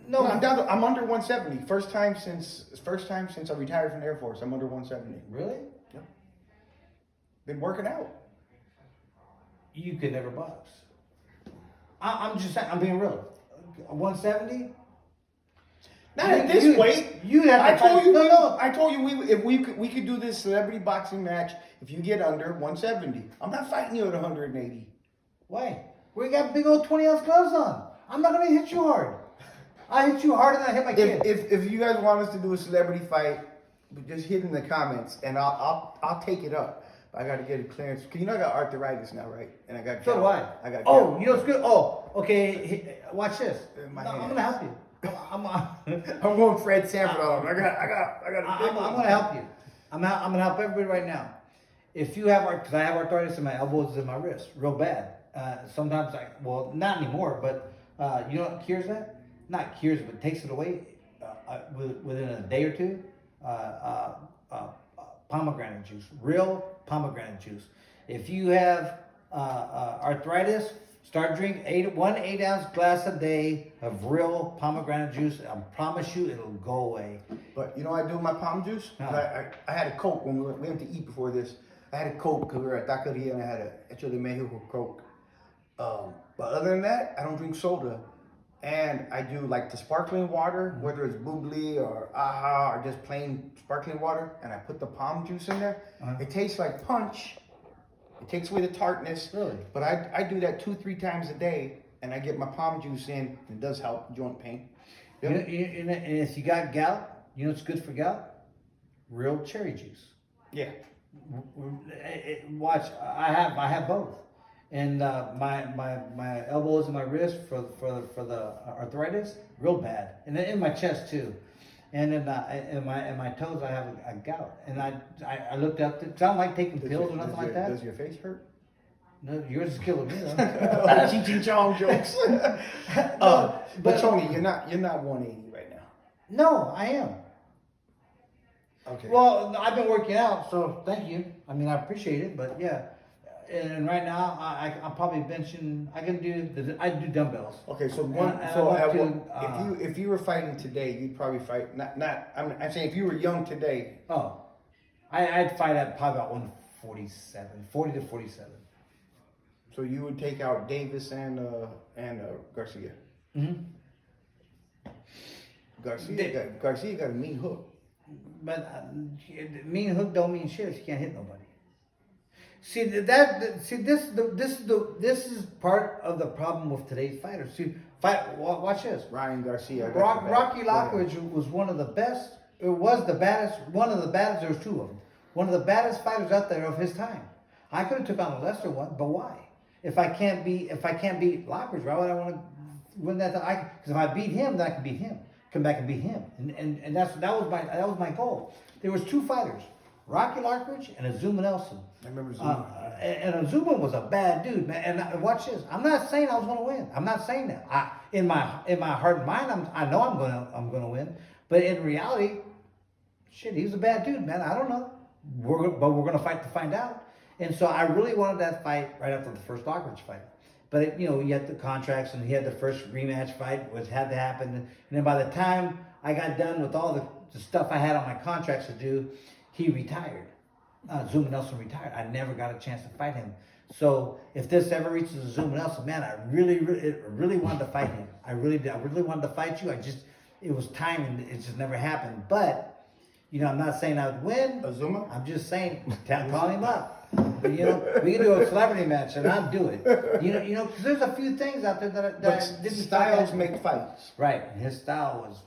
No, I'm down. I'm under 170. First time since I retired from the Air Force. I'm under 170. Really? Yeah. Been working out. You could never box. I'm just saying. I'm being real. 170. Not at this weight. You have. I told you. No. I told you if we could do this celebrity boxing match if you get under 170. I'm not fighting you at 180. Why? We got big old 20-ounce gloves on. I'm not gonna hit you hard. I hit you harder than I hit my kid. If you guys want us to do a celebrity fight, just hit in the comments and I'll take it up. I got to get a clearance. Cause you know I got arthritis now, right? And I got. So do I. I got. Oh, you know it's good. Oh, okay. Watch this. I'm gonna help you. I'm going Fred Sanford on him. I got. I'm gonna help you. I'm gonna help everybody right now. If you have because I have arthritis in my elbows and my wrists, real bad. Sometimes not anymore, but you know what cures that? Not cures, but takes it away within a day or two. Pomegranate juice, real pomegranate juice. If you have arthritis, start drinking one 8-ounce glass a day of real pomegranate juice. I promise you, it'll go away. But you know what I do with my pom juice? I had a Coke when we went to eat before this. I had a Coke because we were at Taqueria and I had a Hecho de Mexico Coke. But other than that, I don't drink soda. And I do like the sparkling water, whether it's bubbly or aha or just plain sparkling water, and I put the palm juice in there. It tastes like punch. It takes away the tartness. Really? But I do that 2-3 times a day, and I get my palm juice in. It does help joint pain. Yep. And if you got gout, you know what's good for gout? Real cherry juice. Yeah. Watch, I have both. And my elbows and my wrist for the arthritis, real bad, and then in my chest too, and in my toes I have a gout, and I looked up. I don't like taking pills or nothing like that. Does your face hurt? No, yours is killing me. Ching chong jokes. But Tony, you're not 180 right now. No, I am. Okay. Well, I've been working out, so thank you. I mean, I appreciate it, but yeah. And right now, I'm probably benching. I do dumbbells. Okay, so if you were fighting today, you'd probably fight I'm saying if you were young today. Oh, I'd fight at probably about 147, 40 to 47. So you would take out Davis and Garcia. Mm-hmm. Garcia got a mean hook. But mean hook don't mean shit if you can't hit nobody. This is part of the problem with today's fighters. Watch this. Ryan Garcia. Rocky Lockridge was one of the best. It was the baddest. One of the baddest. There was two of them. One of the baddest fighters out there of his time. I could have took on a lesser one, but why? If I can't beat Lockridge, why would I want to win that? Because if I beat him, then I can beat him. Come back and beat him, and that was my goal. There was two fighters. Rocky Larkridge and Azuma Nelson. I remember Zuma. And Azuma was a bad dude, man. And watch this. I'm not saying I was going to win. I'm not saying that. In my heart and mind, I know I'm gonna win. But in reality, shit, he's a bad dude, man. I don't know. But we're gonna fight to find out. And so I really wanted that fight right after the first Lockridge fight. But you had the contracts, and he had the first rematch fight, which had to happen. And then by the time I got done with all the stuff I had on my contracts to do, he retired. Zuma Nelson retired. I never got a chance to fight him. So if this ever reaches a Zuma Nelson, man, I really wanted to fight him. I really did. I really wanted to fight you. It was time, and it just never happened. But I'm not saying I would win. Azuma? I'm just saying, call him up. But, we can do a celebrity match, and I'd do it. Because there's a few things out there that didn't styles make fights. Right. His style was.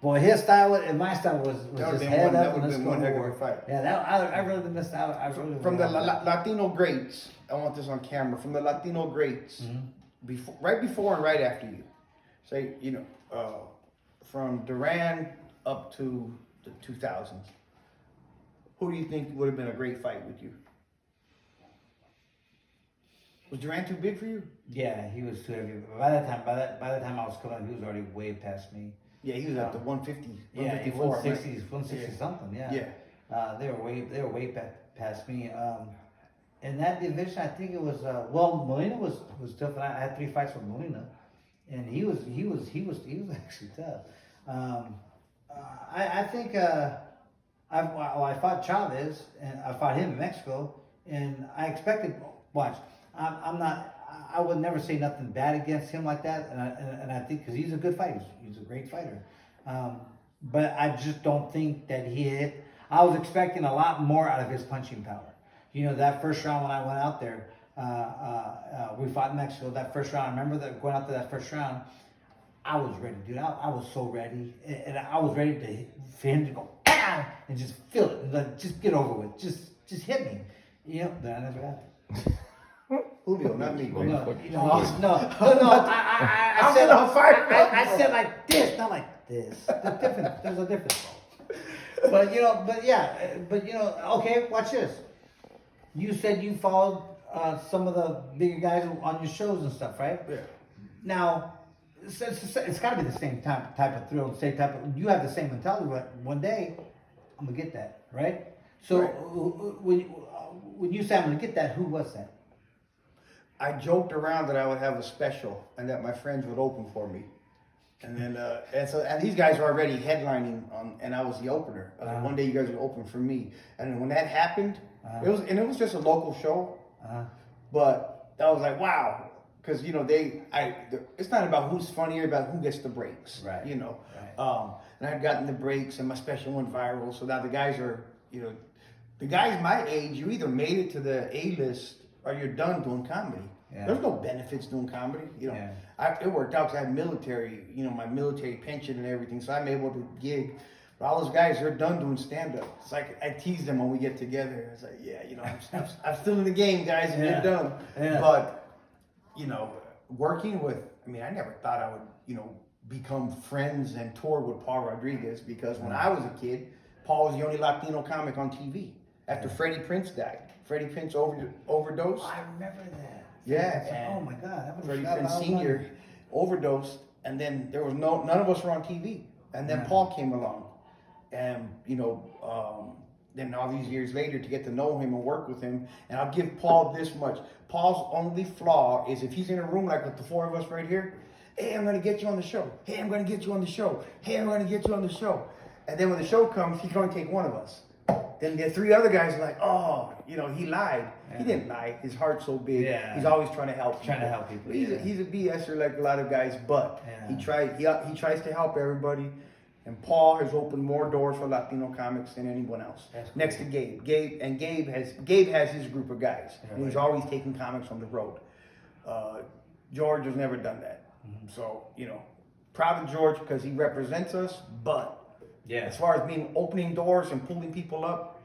Boy, his style and my style was just head up and let's go to war. Fight. Yeah, I really missed out. From the Latino greats, I want this on camera. From the Latino greats, right before and right after you, say from Duran up to the 2000s. Who do you think would have been a great fight with you? Was Duran too big for you? Yeah, he was too heavy. By the time I was coming, he was already way past me. Yeah, he was at the 150, yeah, 160 something. Yeah. Yeah. They were way past me. In that division, I think it was Molina was tough. And I had 3 fights with Molina, and he was actually tough. I think I fought Chavez, and I fought him in Mexico, and I expected. Watch, I would never say nothing bad against him like that, and I think because he's a good fighter, he's a great fighter. But I just don't think that he hit. I was expecting a lot more out of his punching power. That first round when I went out there, we fought in Mexico. That first round, I remember that going out to that first round, I was ready, dude. I was so ready, and I was ready for him to go bam and just feel it, and like, just get over with, just hit me. Then I never got it. Julio, not me. Well, no. I said like this, not like this. There's a difference. But okay, watch this. You said you followed some of the bigger guys on your shows and stuff, right? Yeah. Now, it's got to be the same type of thrill, same type of. You have the same mentality. But one day, I'm gonna get that, right? So right. When you say I'm gonna get that, who was that? I joked around that I would have a special and that my friends would open for me, and then and these guys were already headlining and I was the opener. One day you guys would open for me, and when that happened, it was just a local show, but I was like, wow, because it's not about who's funnier, about who gets the breaks, right? Right. And I've gotten the breaks, and my special went viral, so now the guys are the guys my age, you either made it to the A-list or you're done doing comedy. Yeah. There's no benefits doing comedy. It worked out because I had military, my military pension and everything, so I'm able to gig. But all those guys, they're done doing stand-up. It's like I tease them when we get together. It's like, I'm still in the game, guys, and you're done. Yeah. But, working with, I never thought I would, become friends and tour with Paul Rodriguez, because when I was a kid, Paul was the only Latino comic on TV after Freddie Prinze died. Freddie Prinze overdosed. I remember that. Yeah. Oh my God. Freddie Prinze Sr. overdosed, and then there was none of us were on TV. And then Paul came along, and then all these years later to get to know him and work with him. And I'll give Paul this much: Paul's only flaw is if he's in a room like with the 4 of us right here. Hey, I'm gonna get you on the show. Hey, I'm gonna get you on the show. Hey, I'm gonna get you on the show. And then when the show comes, he's gonna take one of us. Then the 3 other guys are like, oh, he lied. Yeah. He didn't lie. His heart's so big. Yeah. He's always trying to help people. He's a BSer like a lot of guys, but he tries to help everybody. And Paul has opened more doors for Latino comics than anyone else. Next to Gabe. Gabe has his group of guys. Yeah, he's always taking comics on the road. George has never done that. Mm-hmm. So, proud of George because he represents us, but as far as opening doors and pulling people up,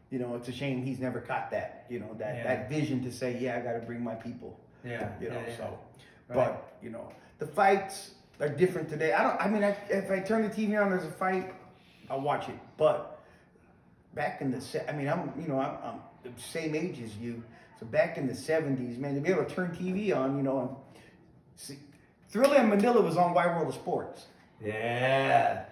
it's a shame he's never caught that, that vision to say, I got to bring my people. So, right. But, the fights are different today. If I turn the TV on, there's a fight, I'll watch it. But back in the I mean, I'm the same age as you. So back in the 70s, man, to be able to turn TV on, and see, Thriller in Manila was on Wide World of Sports. Yeah.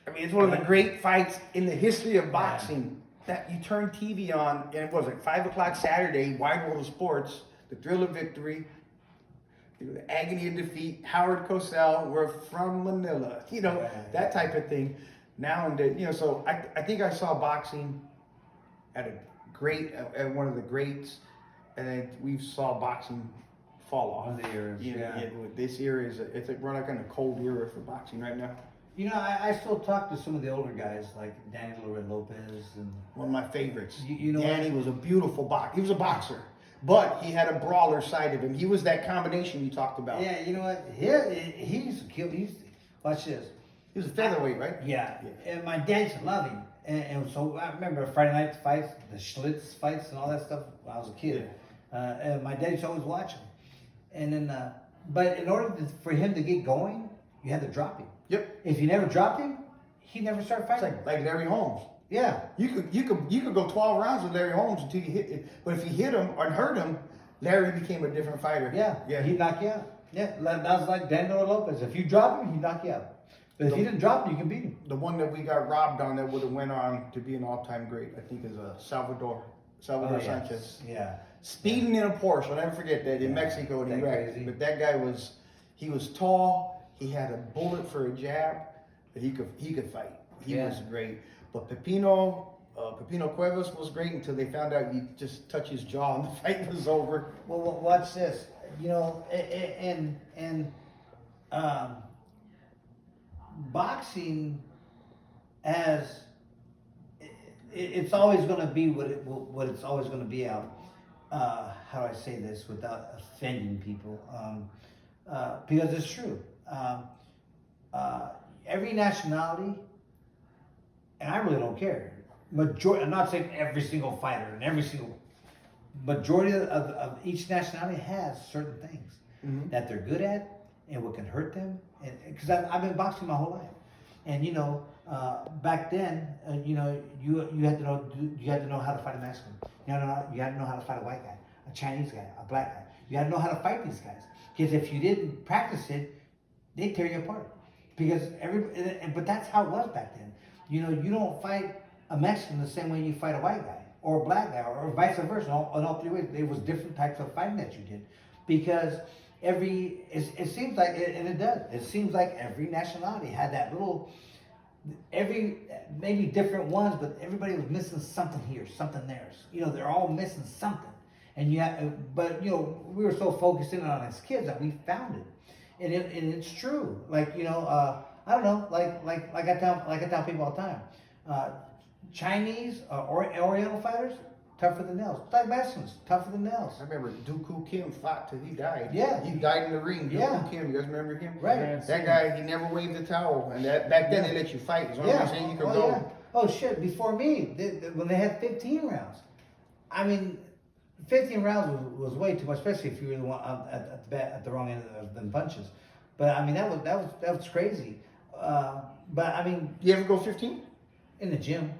I mean, it's one of the great fights in the history of boxing. That you turn TV on, and it was like 5 o'clock Saturday, Wide World of Sports, the thrill of victory, the agony of defeat, Howard Cosell, we're from Manila, that type of thing. Now and then, so I think I saw boxing at one of the greats, and then we saw boxing fall off. One of the eras, This era we're like in a cold era for boxing right now. I still talk to some of the older guys like Daniel and Lopez and One of my favorites. You know Danny was a beautiful boxer. He was a boxer, but he had a brawler side of him. He was that combination you talked about. Yeah, you know what? He's watch this. He was a featherweight, right? Yeah. And my dad used to love him. And so I remember Friday night fights, the Schlitz fights and all that stuff when I was a kid. And my dad used to always watch him. And then, but in order for him to get going, you had to drop him. Yep. If you never dropped him, he never started fighting. It's like Larry Holmes. Yeah. You could go 12 rounds with Larry Holmes until you hit it. But if you hit him or hurt him, Larry became a different fighter. Yeah. He'd knock you out. Yeah. That was like Daniel Lopez. If you drop him, he'd knock you out. But if you didn't drop him, you can beat him. The one that we got robbed on that would have went on to be an all-time great, I think, is Salvador Sanchez. Yeah. Speeding in a Porsche. I'll never forget that in Mexico and Iraq. But that guy was tall. He had a bullet for a jab. But he could fight. He was great. But Pepino Cuevas was great until they found out you just touch his jaw and the fight was over. Well, watch this. Boxing it's always going to be what it's always going to be out. How do I say this without offending people? Because it's true. Every nationality, and I really don't care. I'm not saying every single fighter and every single majority of each nationality has certain things that they're good at and what can hurt them. Because I've been boxing my whole life, and back then, you had to know how to fight a Mexican. You had to know how to fight a white guy, a Chinese guy, a black guy. You had to know how to fight these guys. Because if you didn't practice it, they'd tear you apart. But that's how it was back then. You don't fight a Mexican the same way you fight a white guy or a black guy or vice versa. In all three ways, there was different types of fighting that you did, because it seems like, and it does. It seems like every nationality had that little, maybe different ones, but everybody was missing something here, something there. They're all missing something, but we were so focused in on as kids that we found it, and it's true. Like I don't know, like I tell people all the time, Chinese or Oriental fighters, tougher than nails. Like Mexicans, tougher than nails. I remember Dooku Kim fought till he died. Yeah. He died in the ring. Dooku Kim, you guys remember him? Right. That guy, he never waved the towel. And back then they let you fight. As long as you're saying you could go. Yeah. Oh shit, before me, when they had 15 rounds. I mean, 15 rounds was way too much, especially if you were the one at the wrong end of the punches. But I mean, that was crazy. But I mean, you ever go 15? In the gym.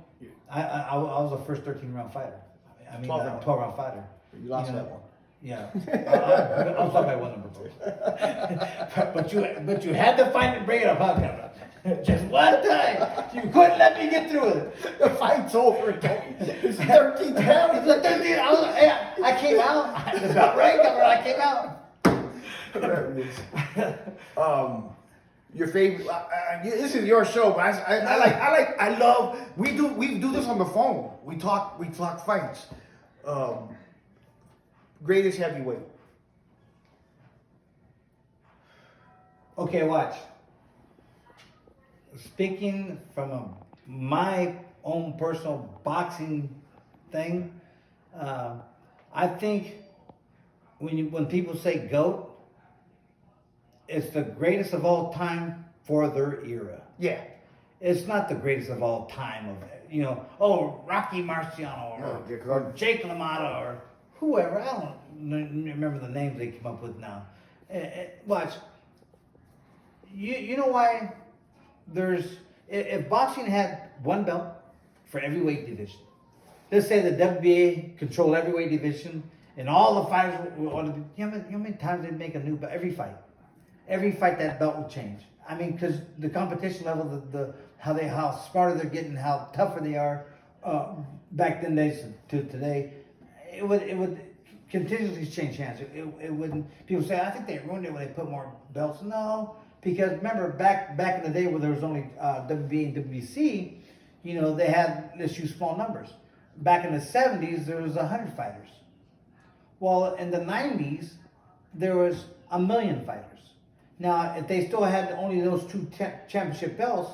I was a first 13-round fighter. I mean, 12-round fighter. You lost that one. Yeah, I was up by one number first. but you had to find it, bring it up, huh? Just one time. You couldn't let me get through it. The fight's over, Tony. It's 13 round. It's like 13. I came out. That's about right, Governor. I came out. Your favorite? This is your show, but I love. We do this on the phone. We talk fights. Greatest heavyweight. Okay, watch. Speaking from my own personal boxing thing, I think when people say GOAT, it's the greatest of all time for their era. Yeah. It's not the greatest of all time Rocky Marciano or Jake LaMotta or whoever. I don't remember the names they came up with now. Watch. You know why if boxing had one belt for every weight division. Let's say the WBA controlled every weight division, and all the fighters would, you know how many times they'd make a new belt? Every fight that belt would change. I mean, because the competition level, how smarter they're getting, how tougher they are, back then days to today, it would continuously change hands. It wouldn't. People say, I think they ruined it when they put more belts. No, because remember back in the day where there was only WBA and WBC, you know, they had, let's use small numbers. Back in the 70s, there was 100 fighters. Well, in the 90s, there was 1 million fighters. Now, if they still had only those two championship belts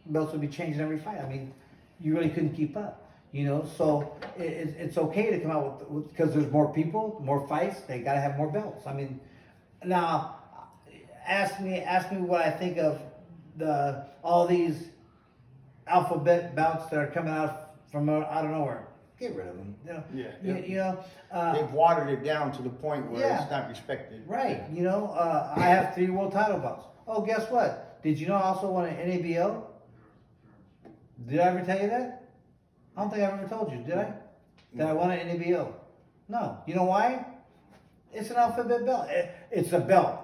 would be changing every fight. I mean, you really couldn't keep up, you know. So it's okay to come out with, because there's more people, more fights. They got to have more belts. I mean, now ask me what I think of all these alphabet belts that are coming out from out of nowhere. Get rid of them. You know. Yeah. You know. They've watered it down to the point where Yeah. it's not respected. Right. You know, I have 3 world title belts. Oh, guess what? Did you know I also won an NABO? Did I ever tell you that? I don't think I ever told you, did I? That I won an NABO. No. You know why? It's an alphabet belt. It's a belt,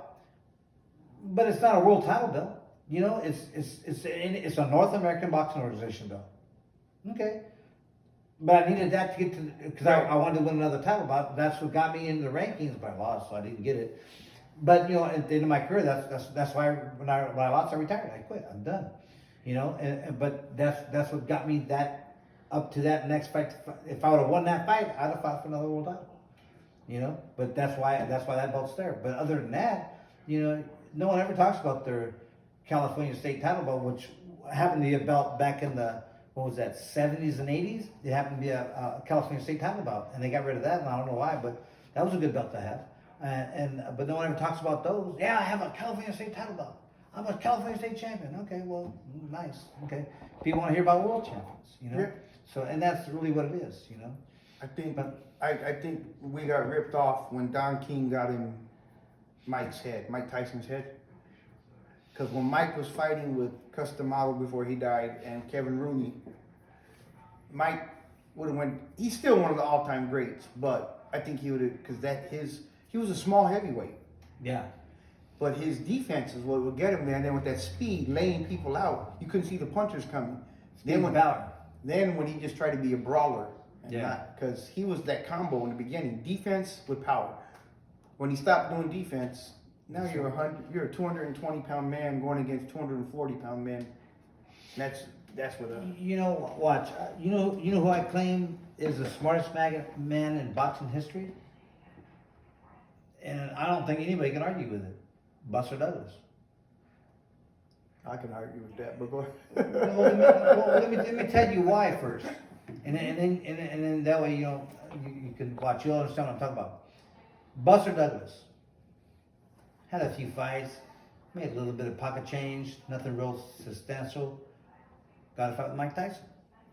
but it's not a world title belt. You know, it's a North American Boxing Organization belt. Okay. But I needed that to get to, because I wanted to win another title bout. That's what got me in the rankings, but I lost, so I didn't get it. But you know, at the end of my career, that's why when I lost, I retired. I quit. I'm done. You know, but that's what got me that up to that next fight. If I would have won that fight, I'd have fought for another world title. You know, but that's why that belt's there. But other than that, you know, no one ever talks about their California state title belt, which happened to be a belt back in the, what was that, 70s and 80s? It happened to be a California state title belt, and they got rid of that, and I don't know why, but that was a good belt to have. But no one ever talks about those. Yeah, I have a California state title belt. I'm a California state champion. Okay, well, nice. Okay, people want to hear about world champions, you know. Yeah. So, and that's really what it is, you know. I think we got ripped off when Don King got in Mike Tyson's head. Because when Mike was fighting with Customado before he died and Kevin Rooney, Mike would have went. He's still one of the all-time greats, but I think he would have, because he was a small heavyweight. Yeah. But his defense is what would get him there. And then with that speed, laying people out, you couldn't see the punchers coming. Then when he just tried to be a brawler, because he was that combo in the beginning, defense with power. When he stopped doing defense, now you're a 220-pound man going against 240-pound men. That's what. You know, watch. You know who I claim is the smartest man in boxing history, and I don't think anybody can argue with it. Buster Douglas. I can argue with that, but go ahead. Let me tell you why first, and then that way you can watch. You'll understand what I'm talking about. Buster Douglas had a few fights, made a little bit of pocket change, nothing real substantial. Got a fight with Mike Tyson,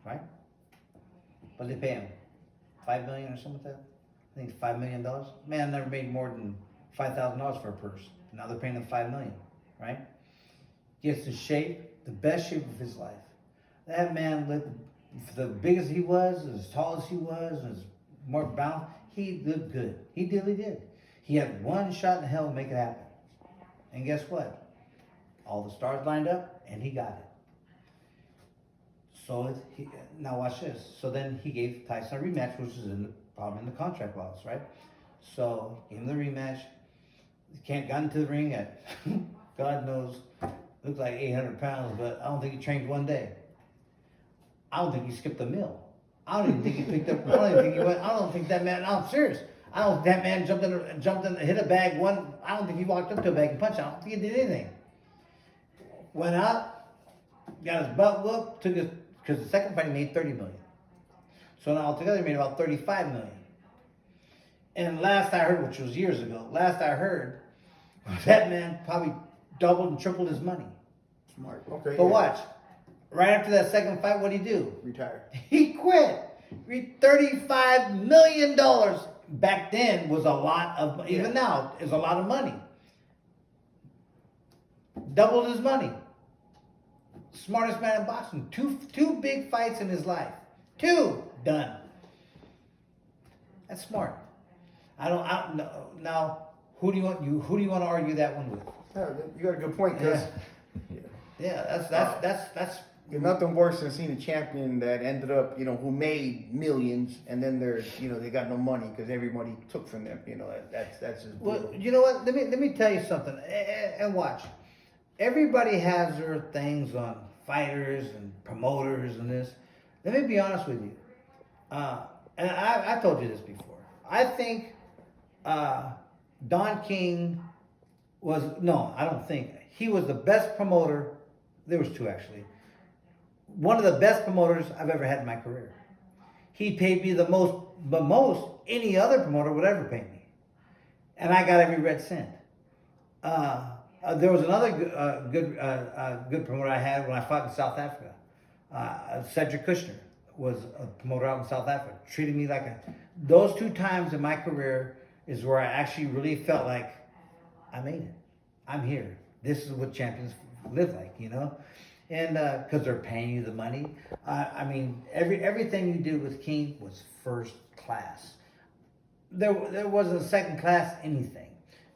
right? What did they pay him? $5 million or something like that? I think $5 million. Man never made more than $5,000 for a purse. Now they're paying him $5 million, right? Gets in shape, the best shape of his life. That man lived, for the biggest he was, as tall as he was, as more balanced, he lived good. He really did. He had one shot in hell to make it happen. And guess what? All the stars lined up, and he got it. So now watch this. So then he gave Tyson a rematch, which is probably in the contract clause, right? So gave him the rematch. Got into the ring at, God knows, looked like 800 pounds, but I don't think he trained one day. I don't think he skipped a meal. I don't even think he picked up. I don't even think he went. I don't think that man. I'm serious. I don't think that man jumped in, hit a bag. I don't think he walked up to a bag and punched. I don't think he did anything. Went out, got his butt whooped, took his, because the second fight he made $30 million. So now altogether he made about $35 million. And last I heard, which was years ago, that man probably doubled and tripled his money. Smart. Okay. But watch. Right after that second fight, what'd he do? Retired. He quit. $35 million back then was a lot of, even now, is a lot of money. Doubled his money. Smartest man in boxing. Two big fights in his life. 2 done. That's smart. Now, who do you want to argue that one with? Yeah, you got a good point, because That's there's nothing worse than seeing a champion that ended up, who made millions, and then they got no money because everybody took from them. That's just brutal. well. You know what? Let me tell you something. And watch. Everybody has their things on fighters and promoters and this. Let me be honest with you. And I told you this before. I think Don King I don't think. He was the best promoter. There was 2 actually. One of the best promoters I've ever had in my career. He paid me the most any other promoter would ever pay me. And I got every red cent. There was another good promoter I had when I fought in South Africa. Cedric Kushner was a promoter out in South Africa. Treated me like those 2 times in my career is where I actually really felt like I made it. I'm here. This is what champions live like, And because they're paying you the money. I mean, everything you did with King was first class. There wasn't second class anything.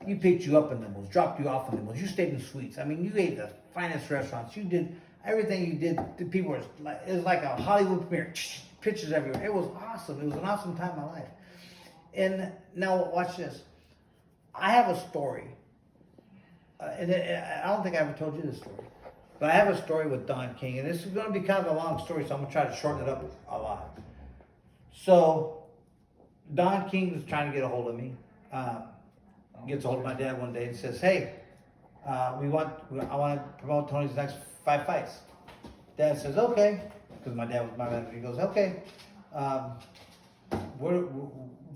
He picked you up in limos, dropped you off in limos. You stayed in suites. I mean, you ate the finest restaurants. You did everything you did. The people it was like a Hollywood premiere. Pictures everywhere. It was awesome. It was an awesome time in my life. And now watch this. I have a story. And I don't think I ever told you this story. But I have a story with Don King. And this is going to be kind of a long story, so I'm going to try to shorten it up a lot. So, Don King was trying to get a hold of me. Gets a hold of my dad one day and says, "Hey, I want to promote Tony's next 5 fights." Dad says, "Okay," because my dad was my manager. He goes, "Okay,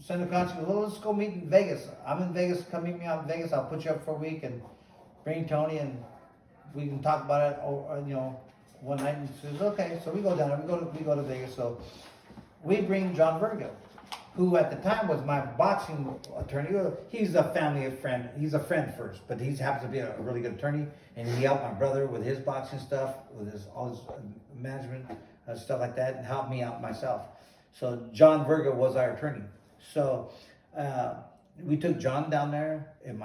send a contract. Well, let's go meet in Vegas. I'm in Vegas. Come meet me out in Vegas. I'll put you up for a week and bring Tony and we can talk about it. One night." And he says, "Okay." So we go down there. We go to Vegas. So we bring John Virgo, who at the time was my boxing attorney. He's a family friend. He's a friend first, but he happens to be a really good attorney, and he helped my brother with his boxing stuff, with all his management stuff like that, and helped me out myself. So John Virgo was our attorney. So we took John down there. It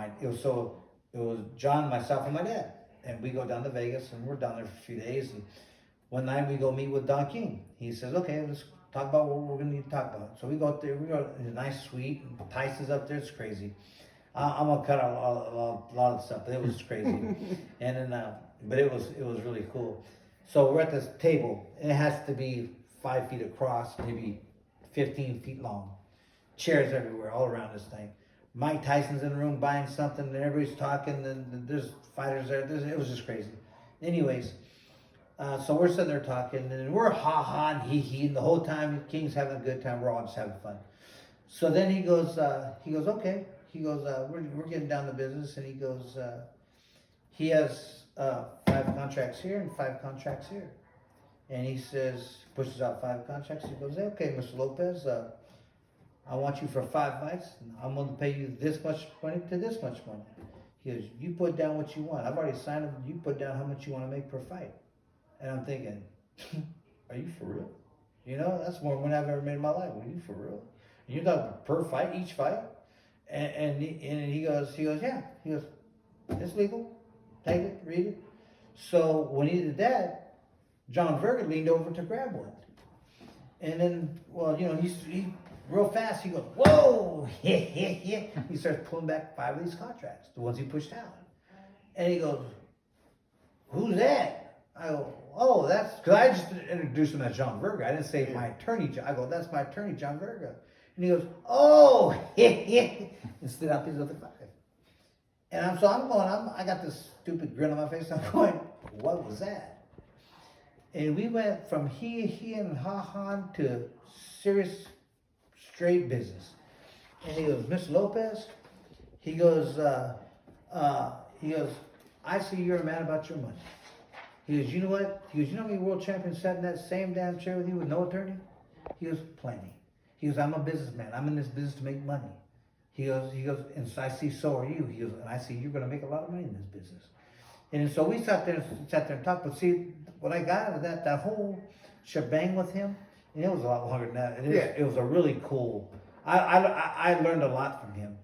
was John, myself, and my dad, and we go down to Vegas, and we're down there for a few days. And one night we go meet with Don King. He says, "Okay, let's talk about what we're going to need to talk about." So we go up there. We go in a nice suite. Tyson's up there. It's crazy. I'm gonna cut out a lot of stuff, but it was crazy. And then, but it was really cool. So we're at this table, and it has to be 5 feet across, maybe 15 feet long. Chairs everywhere, all around this thing. Mike Tyson's in the room buying something, and everybody's talking, and there's fighters there. It was just crazy. Anyways. So we're sitting there talking, and we're ha-ha and hee-hee, and the whole time King's having a good time. We're all just having fun. So then he goes, "Okay." He goes, we're getting down to business, and he goes, he has 5 contracts here and 5 contracts here. And he says, pushes out 5 contracts. He goes, "Okay, Mr. Lopez, I want you for 5 fights. And I'm going to pay you this much money to this much money." He goes, "You put down what you want. I've already signed them. You put down how much you want to make per fight." And I'm thinking, are you for real? That's more money I've ever made in my life. Are you for real? You're talking per fight, each fight? And he goes, "Yeah." He goes, "It's legal. Take it, read it." So when he did that, John Virgo leaned over to grab one. And then, he real fast, he goes, "Whoa!" He starts pulling back 5 of these contracts, the ones he pushed out. And he goes, "Who's that?" I go, "Oh, that's," because I just introduced him as John Virgo. I didn't say my attorney. I go, "That's my attorney, John Virgo." And he goes, "Oh," and slid out these other 5. And I got this stupid grin on my face. I'm going, "What was that?" And we went from he and ha to serious, straight business. And he goes, "Mr. Lopez," he goes, "I see you're a man about your money." He goes, "You know what?" He goes, "You know how many world champions sat in that same damn chair with you with no attorney?" He goes, "Plenty." He goes, "I'm a businessman. I'm in this business to make money." He goes, and so I see so are you. He goes, "And I see you're going to make a lot of money in this business." And so we sat there and talked. But see, what I got out of that whole shebang with him, and it was a lot longer than that. It was a really cool. I learned a lot from him,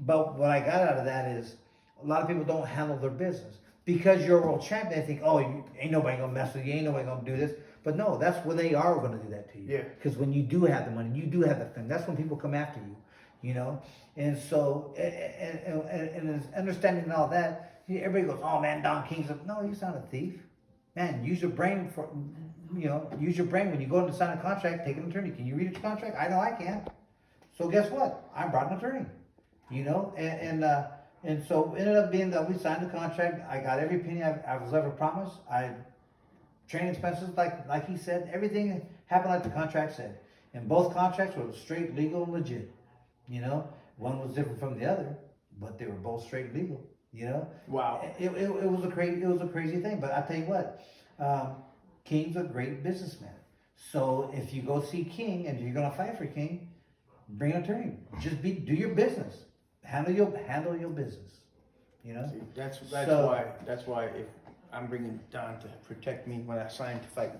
but what I got out of that is a lot of people don't handle their business because you're a world champion. They think, oh, ain't nobody gonna mess with you, ain't nobody gonna do this. But no, that's when they are gonna do that to you. Yeah. Because when you do have the money, you do have the thing. That's when people come after you. You know, and so and understanding all that, everybody goes, oh man, Don King's no, he's not a thief. Man, use your brain use your brain when you go in to sign a contract. Take an attorney. Can you read a contract? I know I can. So guess what? I brought an attorney. You know, and so it ended up being that we signed the contract. I got every penny I was ever promised. Training expenses, like he said, everything happened like the contract said. And both contracts were straight, legal, and legit. You know, one was different from the other, but they were both straight legal. You know, Wow. It was a crazy thing. But I tell you what, King's a great businessman. So if you go see King and you're gonna fight for King, bring an attorney. Just do your business. Handle your business. You know. See, that's So- why if I'm bringing Don to protect me when I sign to fight.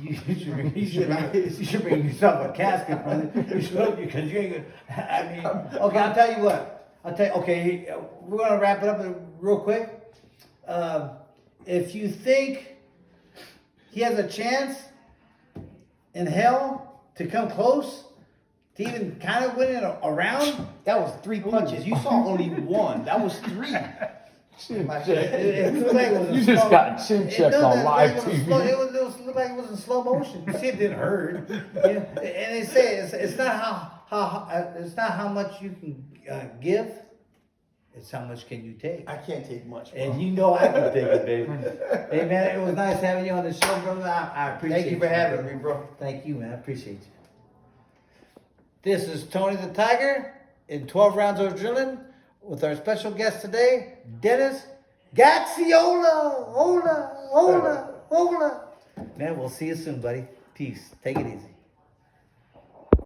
You should bring yourself a casket, brother. You should, because you ain't gonna. I mean, okay. I'll tell you what. Okay, we're gonna wrap it up real quick. If you think he has a chance in hell to come close to even kind of winning a round, That was 3 punches. You saw only one. That was 3. it looked like it was in You just slow- got chin it checked does, on it live looked like TV. it looked like it was in slow motion. You see, it didn't hurt. You know, and they say it's not how much you can give. It's how much can you take. I can't take much. Bro. And you know I can take it, baby. Hey man, it was nice having you on the show, brother. I appreciate Thank you for having brother. me, bro. Thank you, man. I appreciate you. This is Tony the Tiger in 12 Rounds of Drilling with our special guest today, Dennis Gaxiola. Hola. Man, we'll see you soon, buddy. Peace. Take it easy.